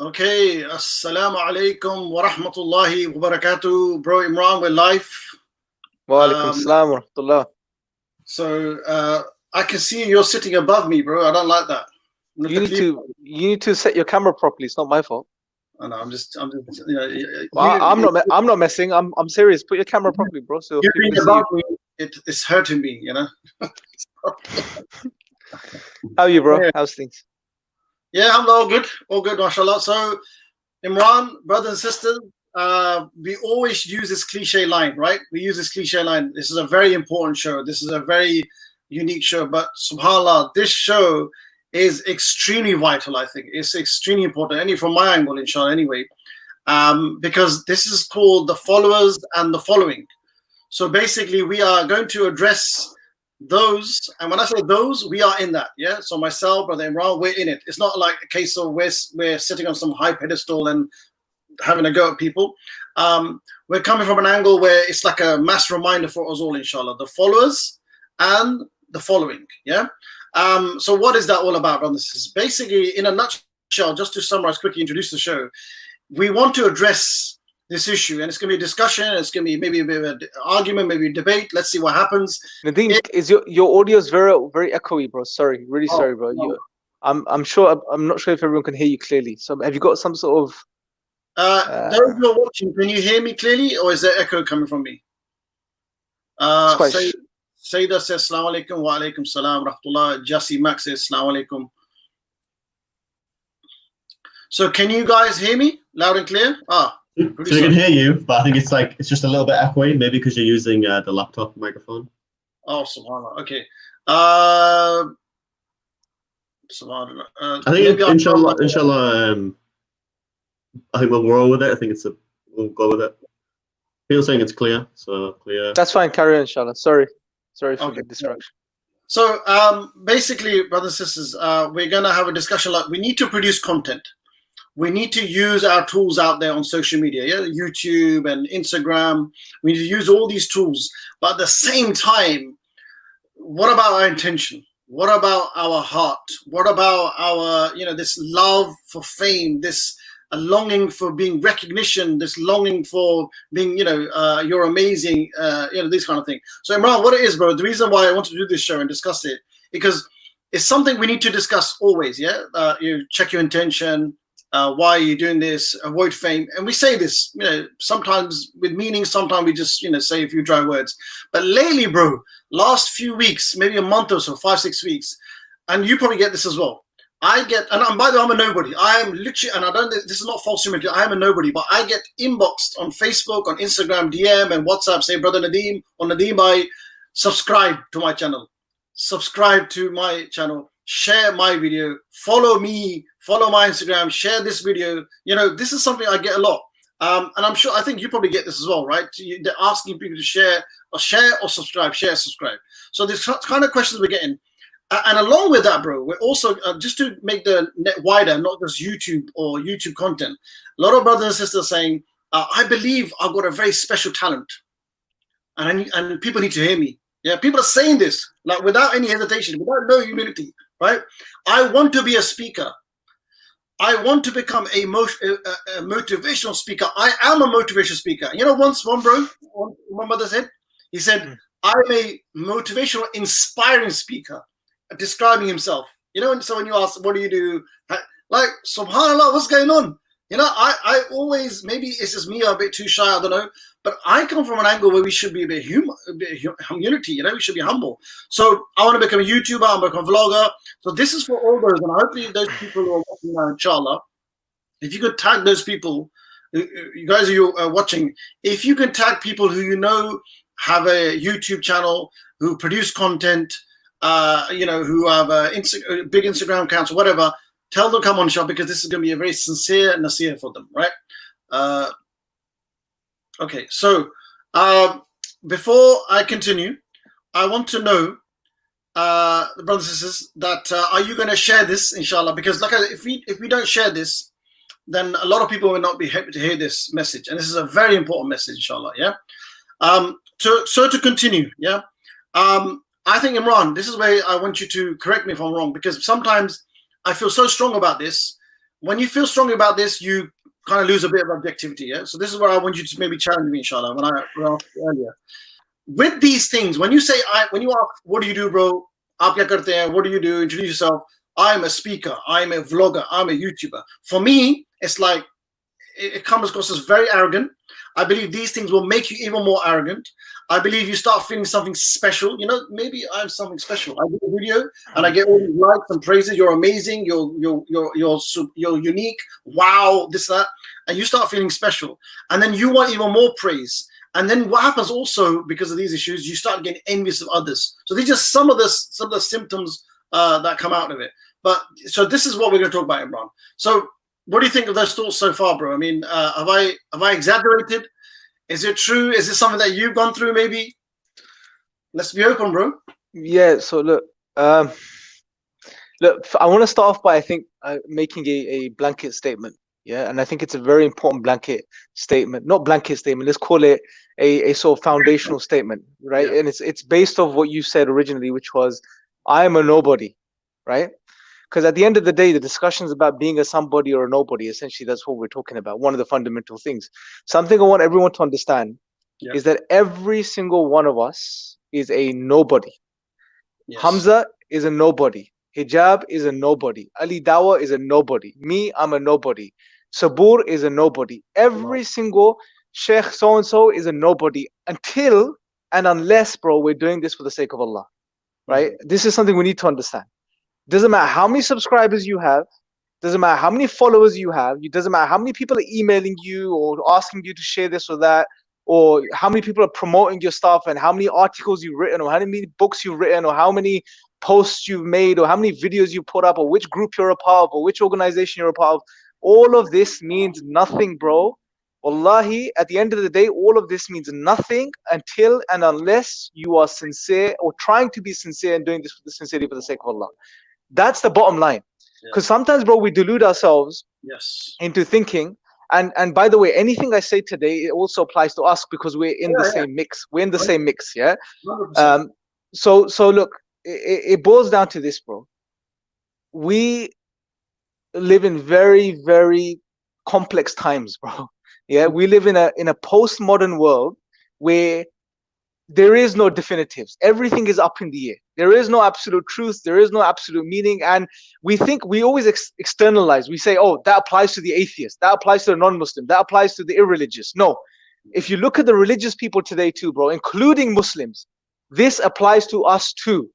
Okay, Assalamu alaikum wa rahmatullahi wa barakatuh. Bro Imran, we're live. Wa alaikum salam wa rahmatullah. So I can see you're sitting above me, bro. I don't like that. You need to set your camera properly. It's not my fault. Oh, no, I'm just you know, I'm not messing. I'm serious. Put your camera properly, bro. So you people being can see above you. me, it's hurting me, you know. How are you, bro? Yeah. How's things? Yeah, I'm all good, mashallah. So Imran, brothers and sisters, we always use this cliche line, right? We use this cliche line. This is a very important show. This is a very unique show. But subhanAllah, this show is extremely vital, I think. It's extremely important, only from my angle, inshallah, anyway. Because this is called the followers and the following. So basically, we are going to address those, and when I say those, we are in that, yeah. So myself, brother Imran, we're in it. It's not like a case of we're sitting on some high pedestal and having a go at people. We're coming from an angle where it's like a mass reminder for us all, inshallah, the followers and the following, yeah. So what is that all about, brothers? Basically, in a nutshell, just to summarize quickly, introduce the show, we want to address this issue, and it's going to be a discussion. It's going to be maybe a bit of an argument, maybe a debate. Let's see what happens. Nadeem, is your audio is very echoey, bro. Sorry, really sorry, bro. No. I'm not sure if everyone can hear you clearly. So have you got some sort of? Those who are watching, can you hear me clearly, or is there echo coming from me? Sayyida says Assalamu alaikum wa alaikum salam rahmatullah. Jassi Max says Assalamu alaikum. So can you guys hear me loud and clear? So we can hear you, but I think it's just a little bit echoey, maybe because you're using the laptop microphone. Oh, subhanallah. Okay. Subhanallah. I think inshallah, I think we'll roll with it. I think we'll go with it. People saying it's clear, so clear. That's fine. Carry on, inshallah. Sorry for the distraction. So basically, brothers and sisters, we're gonna have a discussion. Like, we need to produce content. We need to use our tools out there on social media, yeah, YouTube and Instagram. We need to use all these tools, but at the same time, what about our intention? What about our heart? What about our, this love for fame, this longing for being recognition, this longing for being, you're amazing, this kind of thing. So Imran, what it is, bro, the reason why I want to do this show and discuss it, because it's something we need to discuss always, yeah? You check your intention. Why are you doing this? Avoid fame. And we say this, sometimes with meaning, sometimes we just, say a few dry words. But lately, bro, last few weeks, maybe a month or so, 5-6 weeks, and you probably get this as well. And by the way, I'm a nobody. I am literally, and this is not false humility, I am a nobody, but I get inboxed on Facebook, on Instagram, DM and WhatsApp, say, Brother Nadeem, or Nadeem, I subscribe to my channel. Subscribe to my channel. Share my video, follow me, follow my Instagram, share this video. This is something I get a lot. And I think you probably get this as well, right? They're asking people to share or subscribe, subscribe. So there's kind of questions we're getting. And along with that, bro, we're also, just to make the net wider, not just YouTube or YouTube content, a lot of brothers and sisters saying, I believe I've got a very special talent. And people need to hear me. Yeah, people are saying this, like without any hesitation, without no humility. Right? I want to be a speaker. I want to become a motivational speaker. I am a motivational speaker. One brother said, he said, I'm a motivational, inspiring speaker, describing himself. So when you ask, what do you do? Like, subhanAllah, what's going on? I always, maybe it's just me, I'm a bit too shy, I don't know. But I come from an angle where we should be a bit humility, we should be humble. So I want to become a YouTuber, I want to become a vlogger. So this is for all those, and hopefully those people who are watching now, inshallah, if you could tag those people, you guys who are watching, if you can tag people who have a YouTube channel, who produce content, who have big Instagram accounts or whatever, tell them to come on the show, because this is going to be a very sincere nasihah for them, right? Okay, so before I continue, I want to know, brothers and sisters, that are you going to share this, inshallah? Because if we don't share this, then a lot of people will not be happy to hear this message, and this is a very important message, inshallah. Yeah. So to continue, yeah. I think, Imran, this is where I want you to correct me if I'm wrong, because sometimes I feel so strong about this. when you feel strongly about this, you kind of lose a bit of objectivity. Yeah. So this is where I want you to maybe challenge me, inshallah, when I asked earlier. With these things, when you say, when you ask, what do you do, bro? Aap kya karte hain? What do you do? Introduce yourself. I'm a speaker. I'm a vlogger. I'm a YouTuber. For me, it's like, it comes across as very arrogant. I believe these things will make you even more arrogant. I believe you start feeling something special. You know, maybe I'm something special. I do a video and I get all these likes and praises. You're amazing. You're unique. Wow, this, that. And you start feeling special. And then you want even more praise. And then what happens also, because of these issues, you start getting envious of others. So these are some of the symptoms that come out of it. But so this is what we're going to talk about, Imran. So what do you think of those thoughts so far, bro? I mean, have I exaggerated? Is it true? Is it something that you've gone through? Maybe. Let's be open, bro. Yeah. So look, I want to start off by making a blanket statement. Yeah, and I think it's a very important blanket statement. Not blanket statement. Let's call it a sort of foundational statement, right? Yeah. And it's based off what you said originally, which was, I am a nobody, right? Because at the end of the day, the discussions about being a somebody or a nobody, essentially, that's what we're talking about. One of the fundamental things. Something I want everyone to understand is that every single one of us is a nobody. Yes. Hamza is a nobody. Hijab is a nobody. Ali Dawah is a nobody. Me, I'm a nobody. Sabur is a nobody. Every single Sheikh so-and-so is a nobody until and unless, bro, we're doing this for the sake of Allah, right? This is something we need to understand. Doesn't matter how many subscribers you have. Doesn't matter how many followers you have. It doesn't matter how many people are emailing you or asking you to share this or that, or how many people are promoting your stuff and how many articles you've written or how many books you've written or how many posts you've made or how many videos you put up or which group you're a part of or which organization you're a part of. All of this means nothing, bro. Wallahi, at the end of the day, all of this means nothing until and unless you are sincere or trying to be sincere and doing this for the sincerity for the sake of Allah. That's the bottom line. Because sometimes, bro, we delude ourselves into thinking, and by the way, anything I say today, it also applies to us because we're in the same mix. We're in the same mix, yeah? So look, it boils down to this, bro. We live in very, very complex times, bro. Yeah, we live in a postmodern world where there is no definitives. Everything is up in the air. There is no absolute truth. There is no absolute meaning. And we think we always externalize. We say, oh, that applies to the atheist. That applies to the non-Muslim. That applies to the irreligious. No. If you look at the religious people today too, bro, including Muslims, this applies to us too.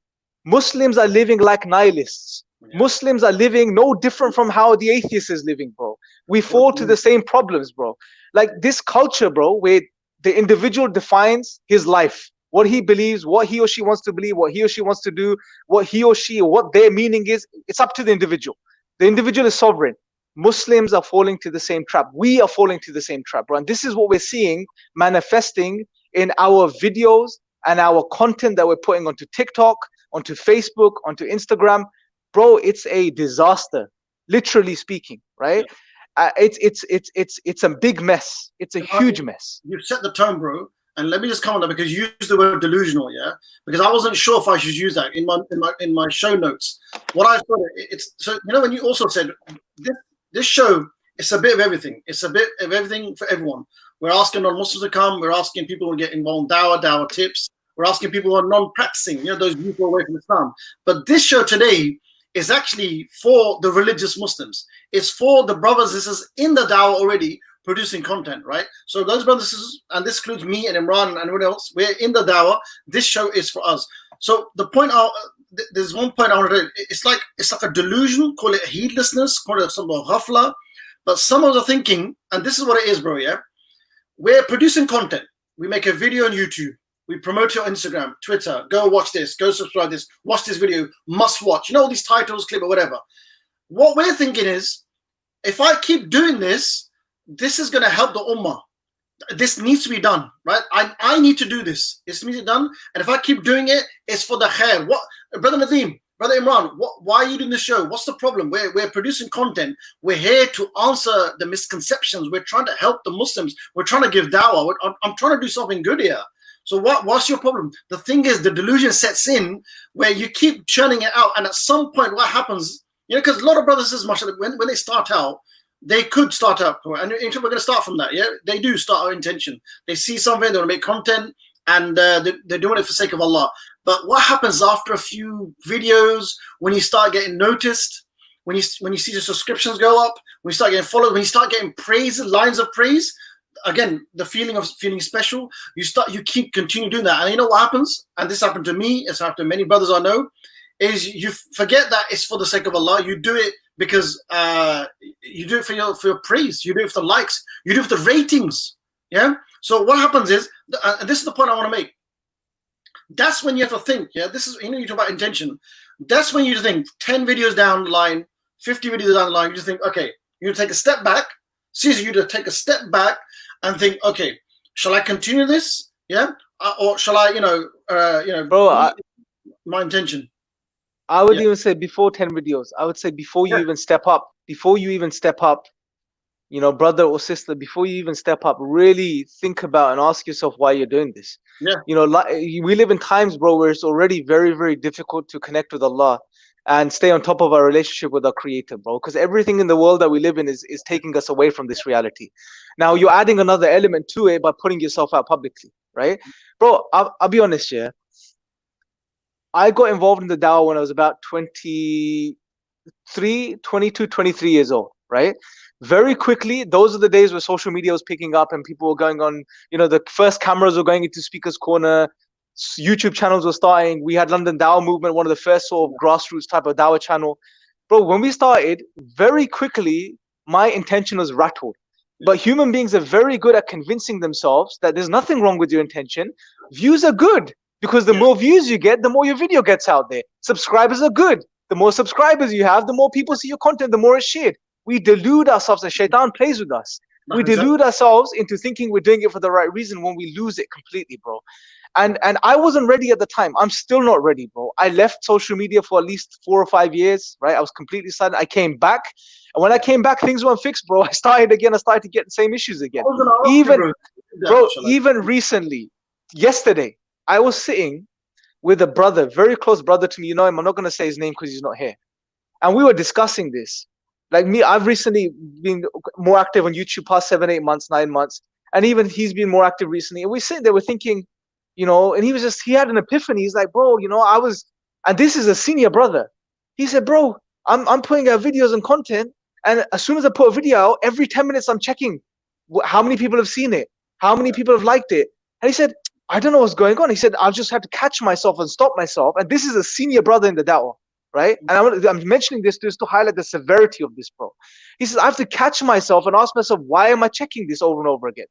Muslims are living like nihilists. Muslims are living no different from how the atheist is living, bro. We fall to the same problems, bro. Like this culture, bro, where the individual defines his life, what he believes, what he or she wants to believe, what he or she wants to do, what he or she, what their meaning is. It's up to the individual. The individual is sovereign. Muslims are falling to the same trap. We are falling to the same trap, bro. And this is what we're seeing manifesting in our videos and our content that we're putting onto TikTok, onto Facebook, onto Instagram. Bro, it's a disaster, literally speaking, right? It's a big mess. It's a huge mess. You've set the tone, bro. And let me just comment on that because you used the word delusional, yeah? Because I wasn't sure if I should use that in my show notes. What I thought it's so you know when you also said this show, it's a bit of everything. It's a bit of everything for everyone. We're asking non-Muslims to come. We're asking people to get involved in dawah tips. We're asking people who are non-practicing, those people away from Islam. But this show today is actually for the religious Muslims. It's for the brothers and sisters in the dawah already producing content, right? So those brothers and sisters, and this includes me and Imran and everyone else, we're in the dawah. This show is for us. So the point, there's one point I want to. It's like a delusion. Call it heedlessness. Call it some ghafla. But some of the thinking, and this is what it is, bro. Yeah, we're producing content. We make a video on YouTube. We promote it on Instagram, Twitter. Go watch this. Go subscribe this. Watch this video. Must watch. All these titles, clip, or whatever. What we're thinking is, if I keep doing this, this is going to help the ummah. This needs to be done, right? I need to do this. This needs to be done. And if I keep doing it, it's for the khair. What, Brother Nadeem, Brother Imran, why are you doing the show? What's the problem? We're producing content. We're here to answer the misconceptions. We're trying to help the Muslims. We're trying to give dawah. I'm trying to do something good here. So what's your problem? The thing is, the delusion sets in where you keep churning it out. And at some point, what happens, You know, because a lot of brothers and sisters, mashallah, when they start out, they could start up, and we're going to start from that. Yeah, they do start our intention. They see something, they want to make content, and they're doing it for the sake of Allah. But what happens after a few videos, when you start getting noticed, when you see the subscriptions go up, when you start getting followed, when you start getting praise, lines of praise, again, the feeling of feeling special, you continue doing that. And you know what happens? And this happened to me, it's happened to many brothers I know, is you forget that it's for the sake of Allah. You do it because you do it for your praise, you do it for the likes, you do it for the ratings. Yeah. So what happens is, and this is the point I want to make. That's when you have to think. Yeah. This is, you talk about intention. That's when you think 10 videos down the line, 50 videos down the line. You just think, okay, you take a step back. Seriously, you to take a step back and think, okay, shall I continue this? Yeah. Or shall I, bro, my intention. I would even say before 10 videos. I would say before you even step up, brother or sister, before you even step up, really think about and ask yourself why you're doing this. Yeah. We live in times, bro, where it's already very, very difficult to connect with Allah and stay on top of our relationship with our Creator, bro. Because everything in the world that we live in is taking us away from this reality. Now, you're adding another element to it by putting yourself out publicly, right? Bro, I'll be honest, yeah. I got involved in the Dawah when I was about 22, 23 years old, right? Very quickly, those are the days where social media was picking up and people were going on, the first cameras were going into Speaker's Corner, YouTube channels were starting. We had London Dawah Movement, one of the first sort of grassroots type of Dawah channel. Bro, when we started, very quickly, my intention was rattled. But human beings are very good at convincing themselves that there's nothing wrong with your intention. Views are good. Because the more views you get, the more your video gets out there. Subscribers are good. The more subscribers you have, the more people see your content, the more it's shared. We delude ourselves, and Shaitan plays with us. We delude ourselves into thinking we're doing it for the right reason when we lose it completely, bro. And I wasn't ready at the time. I'm still not ready, bro. I left social media for at least 4 or 5 years, right? I was completely silent. I came back. And when I came back, things weren't fixed, bro. I started to get the same issues again. Even recently, yesterday, I was sitting with a brother, very close brother to me. You know him. I'm not going to say his name because he's not here. And we were discussing this. Like me, I've recently been more active on YouTube past 7, 8 months, 9 months. And even he's been more active recently. And we sitting there, we're thinking, and he had an epiphany. He's like, bro, and this is a senior brother. He said, bro, I'm putting out videos and content. And as soon as I put a video out, every 10 minutes I'm checking how many people have seen it, how many people have liked it. And he said, I don't know what's going on. He said, I'll just have to catch myself and stop myself. And this is a senior brother in the Dawah, right? And I'm mentioning this just to highlight the severity of this, bro. He says, I have to catch myself and ask myself, why am I checking this over and over again?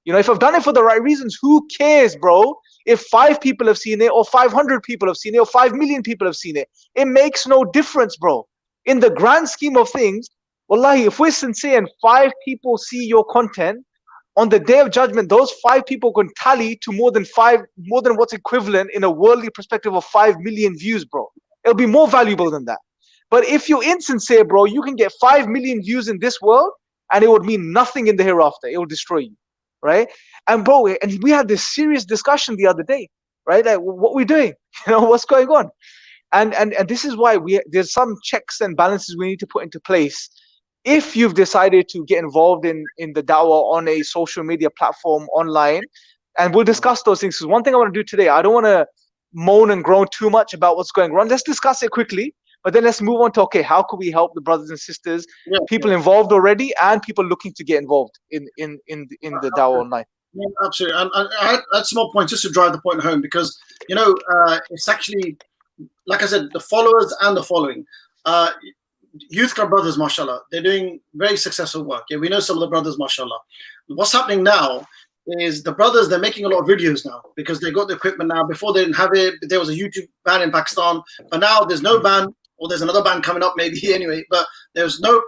If I've done it for the right reasons, who cares, bro? If 5 people have seen it, or 500 people have seen it, or 5 million people have seen it, it makes no difference, bro. In the grand scheme of things, wallahi, if we're sincere and 5 people see your content, on the day of judgment, those 5 people can tally to more than what's equivalent in a worldly perspective of 5 million views, bro. It'll be more valuable than that. But if you're insincere, bro, you can get 5 million views in this world and it would mean nothing in the hereafter. It will destroy you, right? And bro, and we had this serious discussion the other day, right? Like, what we're doing, what's going on? And this is why there's some checks and balances we need to put into place. If you've decided to get involved in the Dawah on a social media platform online, and we'll discuss those things. Because one thing I want to do today, I don't want to moan and groan too much about what's going on. Let's discuss it quickly, but then let's move on to, okay, how could we help the brothers and sisters, people involved already, and people looking to get involved in the Dawah online? Yeah, absolutely. And I had small points just to drive the point home, because, it's actually, like I said, the followers and the following. Youth Club brothers, mashallah, they're doing very successful work. Yeah, we know some of the brothers, mashallah. What's happening now is the brothers, they're making a lot of videos now because they got the equipment now. Before they didn't have it. There was a YouTube ban in Pakistan, but now there's no ban, or there's another ban coming up maybe anyway. But there's no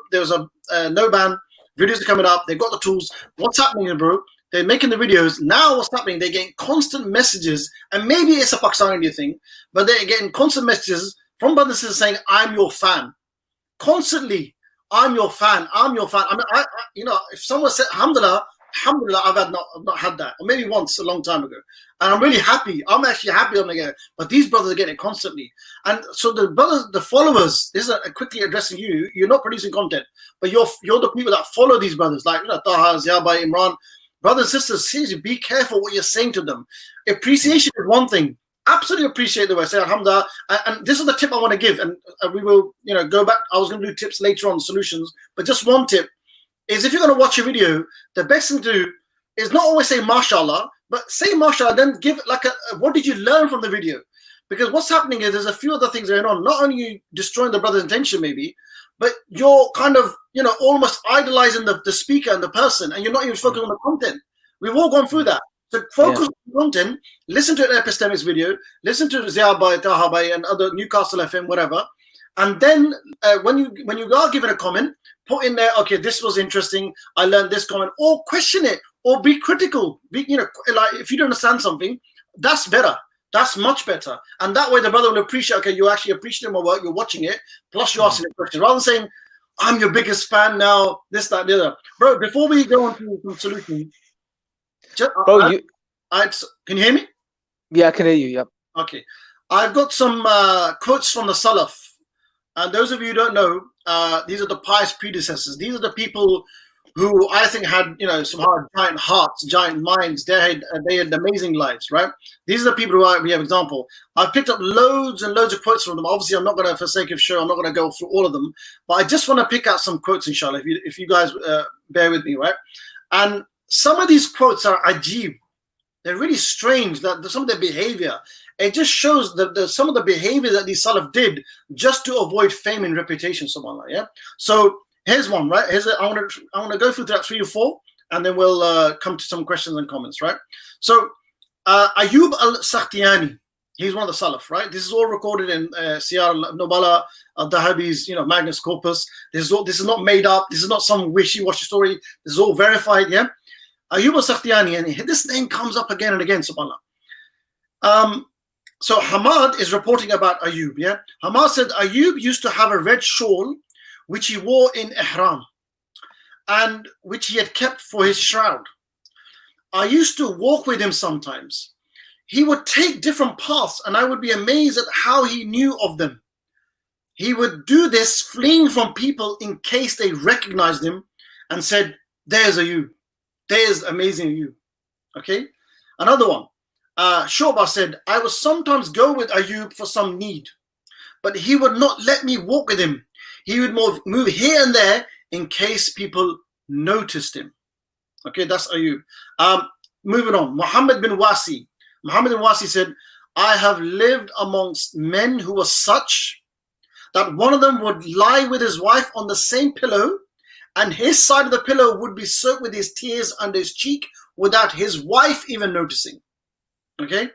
ban. Videos are coming up. They've got the tools. What's happening, bro? They're making the videos. Now what's happening? They're getting constant messages, and maybe it's a Pakistani thing, but they're getting constant messages from brothers saying, "I'm your fan." Constantly, I'm your fan. I'm your fan. I mean, if someone said, alhamdulillah, Alhamdulillah, I've not had that, or maybe once a long time ago, and I'm really happy. I'm actually happy I'm getting it. But these brothers are getting it constantly, and so the brothers, the followers. This is quickly addressing you. You're not producing content, but you're the people that follow these brothers, like Taha, Ziyabai, Imran, brothers and sisters. Seriously, be careful what you're saying to them. Appreciation is one thing. Absolutely appreciate the way I say Alhamdulillah, and this is the tip I want to give, and we will, go back. I was going to do tips later on, solutions, but just one tip is, if you're going to watch a video, the best thing to do is not always say mashallah, but say mashallah, then give it like what did you learn from the video? Because what's happening is there's a few other things going on. Not only you destroying the brother's intention maybe, but you're kind of, almost idolizing the speaker and the person, and you're not even focusing on the content. We've all gone through that. So focus on the content, listen to an Epistemics video, listen to Ziya Bhai, Taha Bhai, and other Newcastle FM, whatever. And then when you are given a comment, put in there, okay, this was interesting, I learned this comment, or question it, or be critical. Like if you don't understand something, that's better. That's much better. And that way the brother will appreciate, okay, you actually appreciate my work, you're watching it, plus you're asking a question. Rather than saying, I'm your biggest fan now, this, that, the other. Bro, before we go on to some solutions, bro, can you hear me? Yeah, I can hear you, yep. Okay. I've got some quotes from the Salaf. And those of you who don't know, these are the pious predecessors. These are the people who I think had, some giant hearts, giant minds. They had amazing lives, right? These are the people who we have example. I've picked up loads and loads of quotes from them. Obviously, I'm not going to, for sake of show, I'm not going to go through all of them. But I just want to pick out some quotes, inshallah, if you guys bear with me, right? And some of these quotes are ajib. They're really strange, that some of their behavior. It just shows some of the behavior that these Salaf did just to avoid fame and reputation, subhanAllah, yeah? So here's one, right? I want to go through that 3 or 4, and then we'll come to some questions and comments, right? So Ayub al-Sakhtiyani, he's one of the Salaf, right? This is all recorded in Siyar al-Nubala, al-Dahabi's, Magnus Corpus. This is not made up. This is not some wishy-washy story. This is all verified, yeah? Ayub al-Sakhtiyani, and this name comes up again and again, subhanAllah. So Hamad is reporting about Ayub, yeah? Hamad said Ayub used to have a red shawl which he wore in ihram, and which he had kept for his shroud. I used to walk with him sometimes. He would take different paths, and I would be amazed at how he knew of them. He would do this fleeing from people in case they recognized him and said, there's Ayub. There's amazing Ayub. Okay? Another one. Shoba said, I would sometimes go with Ayub for some need, but he would not let me walk with him. He would move here and there in case people noticed him. Okay, that's Ayub. Moving on. Muhammad bin Wasi. Muhammad bin Wasi said, I have lived amongst men who were such that one of them would lie with his wife on the same pillow, and his side of the pillow would be soaked with his tears under his cheek without his wife even noticing. Okay?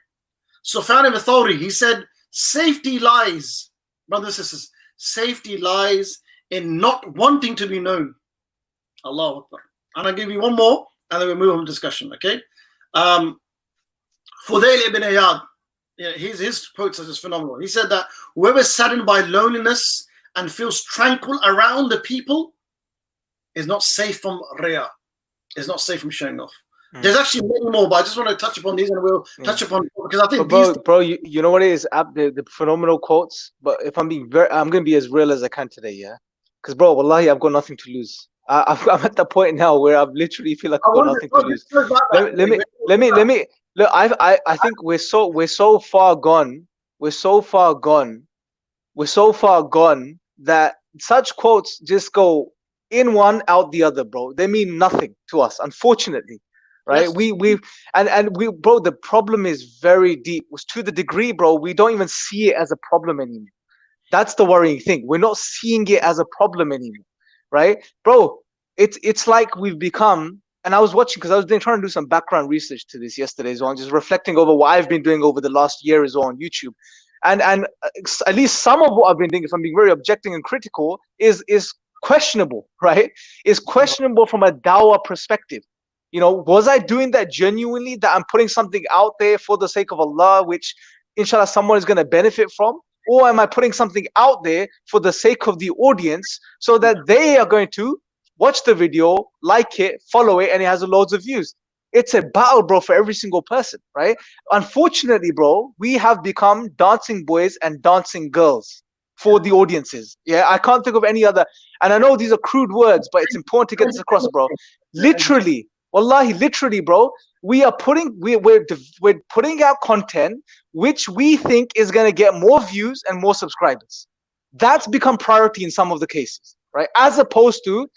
Sufyan ibn Thawri, he said, safety lies, brothers and sisters, safety lies in not wanting to be known. Allahu Akbar. And I'll give you one more, and then we'll move on to discussion, okay? Fudayl ibn Iyad, his quotes are just phenomenal. He said that whoever is saddened by loneliness and feels tranquil around the people is not safe from riya, is not safe from showing off. There's actually many more, but I just want to touch upon these, and we'll touch upon, because I think bro, you know what it is? The phenomenal quotes. But if I'm gonna be as real as I can today, yeah. Because bro, wallahi, I've got nothing to lose. I'm at the point now where I literally feel like I've got nothing to lose. Let me look. I think we're so far gone. We're so far gone that such quotes just go in one, out the other, bro. They mean nothing to us, unfortunately. Right? Yes. We bro, the problem is very deep. Was to the degree, bro, we don't even see it as a problem anymore. That's the worrying thing. We're not seeing it as a problem anymore. Right? Bro, it's like we've become, and I was watching, because I was trying to do some background research to this yesterday as well, just reflecting over what I've been doing over the last year as well on YouTube. And at least some of what I've been doing, if I'm being very objective and critical, is questionable, right? Is questionable from a dawah perspective. Was I doing that genuinely, that I'm putting something out there for the sake of Allah, which inshallah someone is going to benefit from? Or am I putting something out there for the sake of the audience so that they are going to watch the video, like it, follow it, and it has loads of views. It's a battle, bro, for every single person, right? Unfortunately, bro, we have become dancing boys and dancing girls for the audiences. Yeah, I can't think of any other. And I know these are crude words, but it's important to get this across, bro. Literally, wallahi, literally, bro, we're putting out content which we think is going to get more views and more subscribers. That's become priority in some of the cases, right? As opposed to,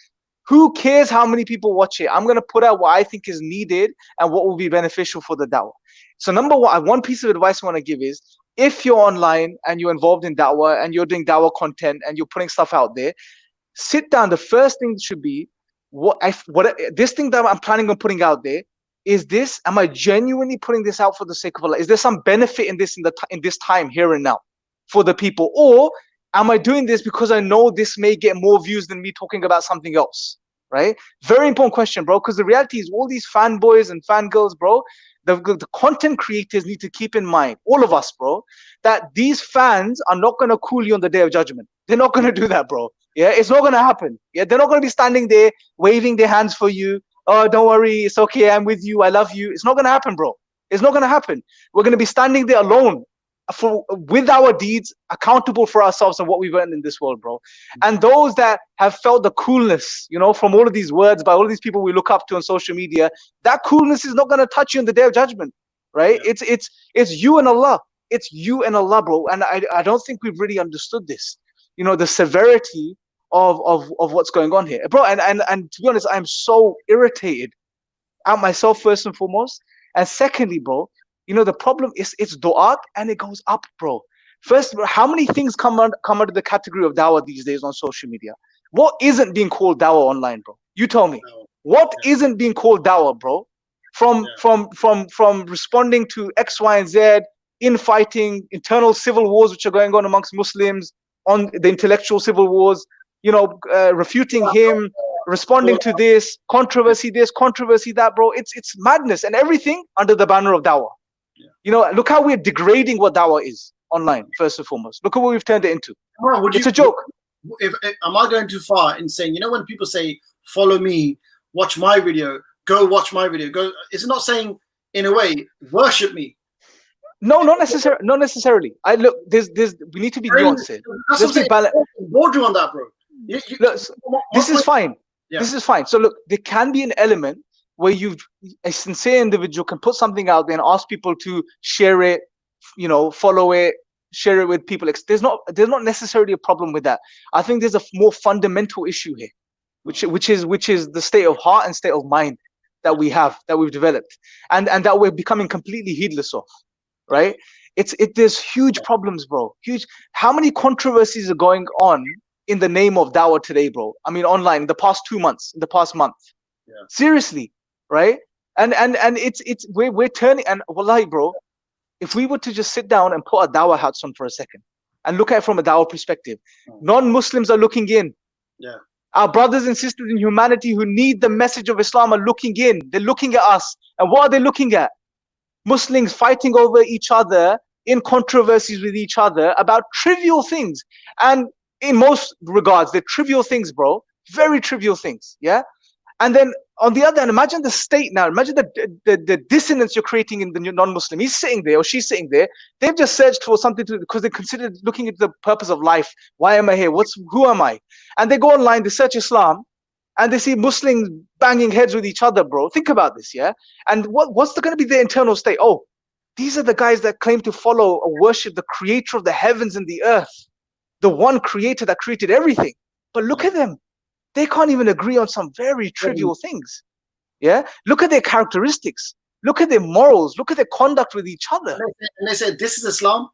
who cares how many people watch it? I'm going to put out what I think is needed and what will be beneficial for the da'wah. So number one piece of advice I want to give is, if you're online and you're involved in da'wah and you're doing da'wah content and you're putting stuff out there, sit down. The first thing should be, this thing that I'm planning on putting out there, am I genuinely putting this out for the sake of Allah? Is there some benefit in this in this time here and now for the people? Or am I doing this because I know this may get more views than me talking about something else, right? Very important question, bro, because the reality is all these fanboys and fangirls, bro, the content creators need to keep in mind, all of us, bro, that these fans are not going to cool you on the day of judgment. They're not going to do that, bro. Yeah, it's not going to happen. Yeah, they're not going to be standing there waving their hands for you. Oh, don't worry, it's okay, I'm with you, I love you. It's not going to happen, bro. It's not going to happen. We're going to be standing there alone with our deeds, accountable for ourselves and what we've earned in this world, bro. And those that have felt the coolness, you know, from all of these words by all of these people we look up to on social media, that coolness is not going to touch you on the day of judgment, right? Yeah. It's you and Allah. It's you and Allah, bro. And I don't think we've really understood this, you know, the severity of what's going on here, bro. And to be honest, I'm so irritated at myself first and foremost, and secondly, bro, you know, the problem is it's du'at and it goes up, bro. First, how many things come under the category of dawah these days on social media? What isn't being called dawah online, bro? You tell me. What isn't being called dawah, bro? From responding to X, Y, and Z, infighting, internal civil wars which are going on amongst Muslims, on the intellectual civil wars, you know, refuting him, responding to this, controversy that, bro. It's madness, and everything under the banner of dawah. You know, look how we're degrading what dawah is online, first and foremost. Look at what we've turned it into. It's a joke. Am I going too far in saying, you know, when people say, follow me, watch my video, go watch my video, go, it's not saying, in a way, worship me. No, not necessarily. We need to be nuanced here. Let's be balanced. Board you on that, bro. Look, this is fine. Yeah. This is fine. So look, there can be an element where a sincere individual can put something out there and ask people to share it, you know, follow it, share it with people. There's not necessarily a problem with that. I think there's a more fundamental issue here, which is the state of heart and state of mind that we've developed, and that we're becoming completely heedless of, right? There's huge problems, bro. Huge. How many controversies are going on in the name of dawah today, bro? I mean, online in the past 2 months, in the past month. Yeah. Seriously. Right? And we're turning, and wallahi, bro, if we were to just sit down and put our dawah hats on for a second and look at it from a dawah perspective, non-Muslims are looking in. Yeah. Our brothers and sisters in humanity who need the message of Islam are looking in. They're looking at us. And what are they looking at? Muslims fighting over each other, in controversies with each other about trivial things. And in most regards, they're trivial things, bro. Very trivial things. Yeah. And then on the other hand, imagine the state now. Imagine the dissonance you're creating in the non-Muslim. He's sitting there or she's sitting there. They've just searched for something because they considered looking at the purpose of life. Why am I here? Who am I? And they go online, they search Islam, and they see Muslims banging heads with each other, bro. Think about this, yeah? And what's going to be their internal state? Oh, these are the guys that claim to follow or worship the creator of the heavens and the earth, the one creator that created everything. But look at them. They can't even agree on some very trivial things. Yeah. Look at their characteristics. Look at their morals. Look at their conduct with each other. And they said, "This is Islam."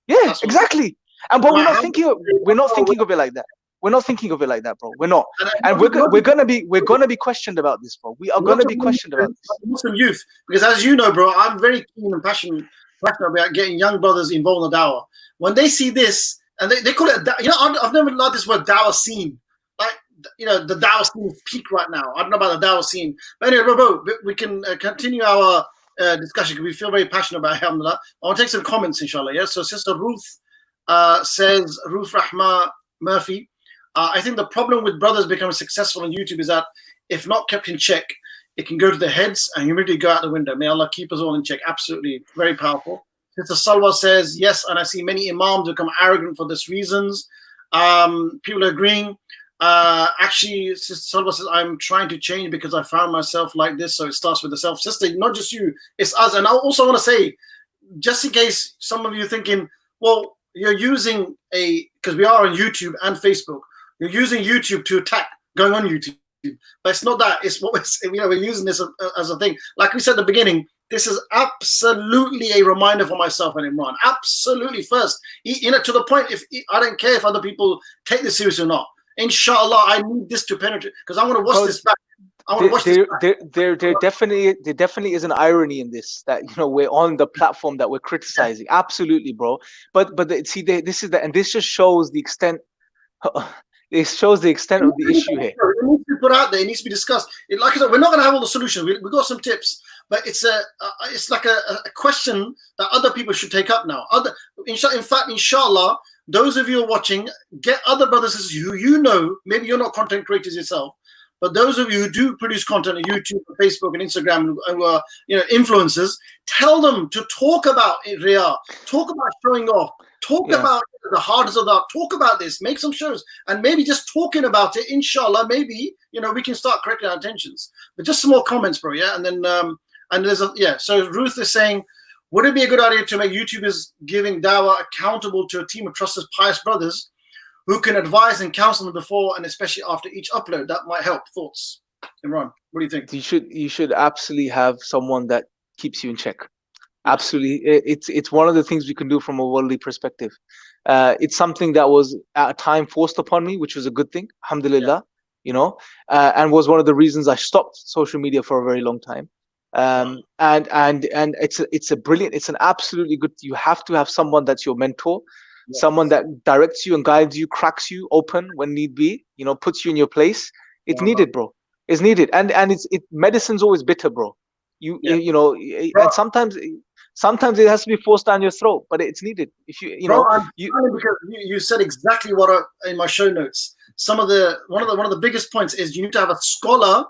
Yeah, exactly. And but we're not thinking of it like that. We're not thinking of it like that, bro. We're not. And we're gonna be questioned about this, bro. We are gonna be questioned about this. Muslim youth, because as you know, bro, I'm very keen and passionate about getting young brothers involved in the dawah. When they see this, and they call it, you know, I've never loved this word dawah scene. Like, you know, the dawah scene is peak right now. I don't know about the dawah scene, but anyway, bro, we can continue our discussion because we feel very passionate about it. Alhamdulillah. I want to take some comments, inshallah. Yeah. So Sister Ruth says, Ruth Rahma Murphy, I think the problem with brothers becoming successful on YouTube is that if not kept in check, it can go to their heads and immediately go out the window. May Allah keep us all in check. Absolutely, very powerful. Sister Salwa says, yes, and I see many imams become arrogant for these reasons. People are agreeing. Actually, Sister Salwa says, I'm trying to change because I found myself like this. So it starts with the self. Sister, not just you, it's us. And I also want to say, just in case some of you thinking, well, you're using because we are on YouTube and Facebook, you're using YouTube to attack going on YouTube. But it's not that. It's what we're using this as a thing. Like we said at the beginning, this is absolutely a reminder for myself and Imran. Absolutely, first, to the point. If I don't care if other people take this serious or not. Inshallah, I need this to penetrate because I want to watch this back. I want to watch this back. There definitely is an irony in this, that we're on the platform that we're criticizing. Absolutely, bro. But this is and this just shows the extent. It shows the extent of the issue here. It needs to be put out there. It needs to be discussed. Like I said, we're not going to have all the solutions. We got some tips, but it's like a question that other people should take up now. In fact, inshallah, those of you who are watching, get other brothers and sisters who maybe you're not content creators yourself, but those of you who do produce content on YouTube, Facebook, and Instagram, who are influencers, tell them to talk about Riyah, talk about showing off, talk about the hardness of that, talk about this, make some shows, and maybe just talking about it, inshallah, maybe we can start correcting our intentions. But just some more comments, bro, yeah, and then and there's So Ruth is saying, would it be a good idea to make YouTubers giving dawah accountable to a team of trusted, pious brothers who can advise and counsel them before and especially after each upload? That might help. Thoughts, Imran? What do you think? You should absolutely have someone that keeps you in check. Absolutely, it's one of the things we can do from a worldly perspective. It's something that was at a time forced upon me, which was a good thing, alhamdulillah, and was one of the reasons I stopped social media for a very long time. And it's an absolutely good. You have to have someone that's your mentor, someone that directs you and guides you, cracks you open when need be, puts you in your place. It's needed, bro. It's needed, and medicine's always bitter, bro. And sometimes it has to be forced down your throat, but it's needed. If because you said exactly what in my show notes. One of the biggest points is you need to have a scholar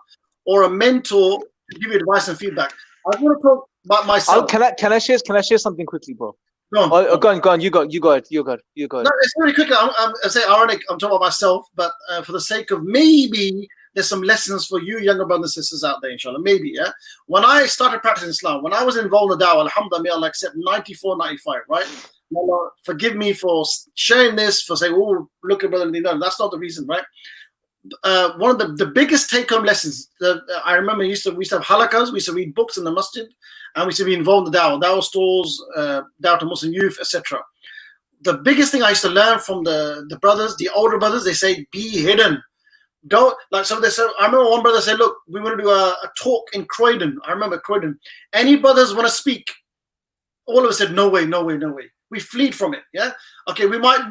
or a mentor to give you advice and feedback. I want to talk about myself. Can I share something quickly, bro? Go on. You go it. No, it's really quickly. I'm ironic. I'm talking about myself, but for the sake of maybe there's some lessons for you younger brothers and sisters out there, inshallah. Maybe, yeah. When I started practicing Islam, when I was involved in the dawah, alhamdulillah, may Allah accept 94, 95, right? Allah, forgive me for sharing this, for saying, oh, look at brother. No, that's not the reason, right? One of the biggest take-home lessons that I remember, we used to have halakas, we used to read books in the masjid, and we used to be involved in the dawah stalls, dawah to Muslim youth, etc. The biggest thing I used to learn from the brothers, the older brothers, they say, be hidden. Don't, like some of this. I remember one brother said, look, we want to do a talk in Croydon. I remember Croydon. Any brothers want to speak? All of us said, no way. We fled from it. Yeah. Okay. We might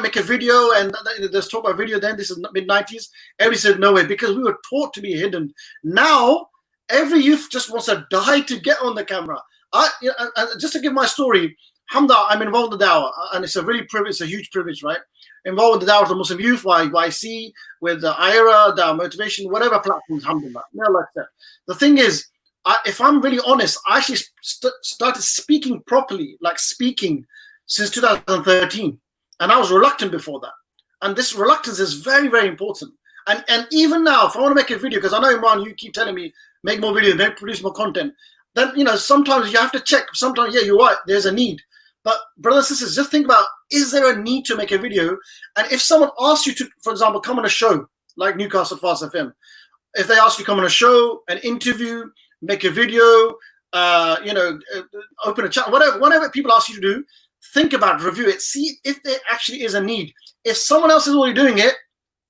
make a video, and there's talk about video then. This is mid-90s. Everybody said no way because we were taught to be hidden. Now every youth just wants to die to get on the camera. Just to give my story, alhamdulillah, I'm involved in the dawah, and it's a huge privilege, right? Involved with the dawah of the Muslim youth, YC, with the IRA, the motivation, whatever platforms, alhamdulillah. No, like that. The thing is, if I'm really honest, I actually started speaking properly, since 2013. And I was reluctant before that. And this reluctance is very, very important. And even now, if I want to make a video, because I know, Imran, you keep telling me, make more videos, produce more content, then, sometimes you have to check. Sometimes, yeah, you're right, there's a need. But brothers and sisters, just think about, is there a need to make a video? And if someone asks you to, for example, come on a show, like Newcastle Fast FM, if they ask you to come on a show, an interview, make a video, open a chat, whatever people ask you to do, think about it, review it, see if there actually is a need. If someone else is already doing it,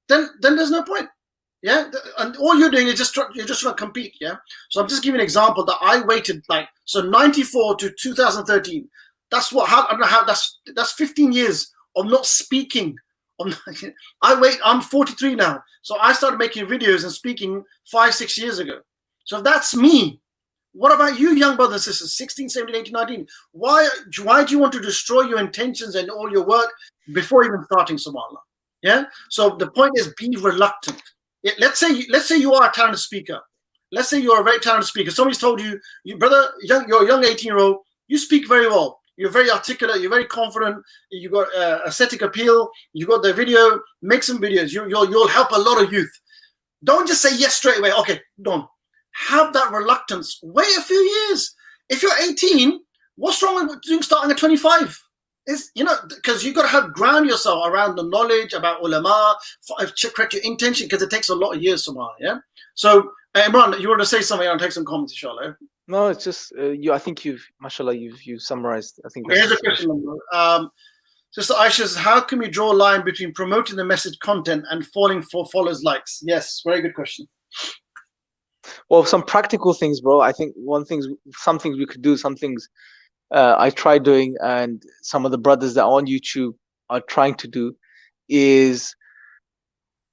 then there's no point. Yeah, and all you're doing is you're just trying to compete. Yeah, so I'm just giving an example that I waited 94 to 2013. That's 15 years of not speaking. I'm 43 now. So I started making videos and speaking 5-6 years ago. So if that's me, what about you, young brothers and sisters, 16, 17, 18, 19? Why do you want to destroy your intentions and all your work before even starting, subhanAllah? Yeah. So the point is, be reluctant. Let's say you are a talented speaker. Let's say you're a very talented speaker. Somebody's told you, brother, you're a young 18-year-old. You speak very well. You're very articulate. You're very confident. You got aesthetic appeal. You got the video. Make some videos. You'll help a lot of youth. Don't just say yes straight away. Okay, don't. Have that reluctance. Wait a few years. If you're 18, what's wrong with doing starting at 25? Is, because you got to ground yourself around the knowledge about ulama, correct your intention, because it takes a lot of years, somehow. Yeah. So Imran, you want to say something? I'll take some comments, inshallah. No, it's just I think mashallah, you've summarized. I think. Here's a question. Sister Aisha says, how can we draw a line between promoting the message content and falling for followers' likes? Yes, very good question. Well, some practical things, bro. I think some things we could do, some things I tried doing, and some of the brothers that are on YouTube are trying to do, is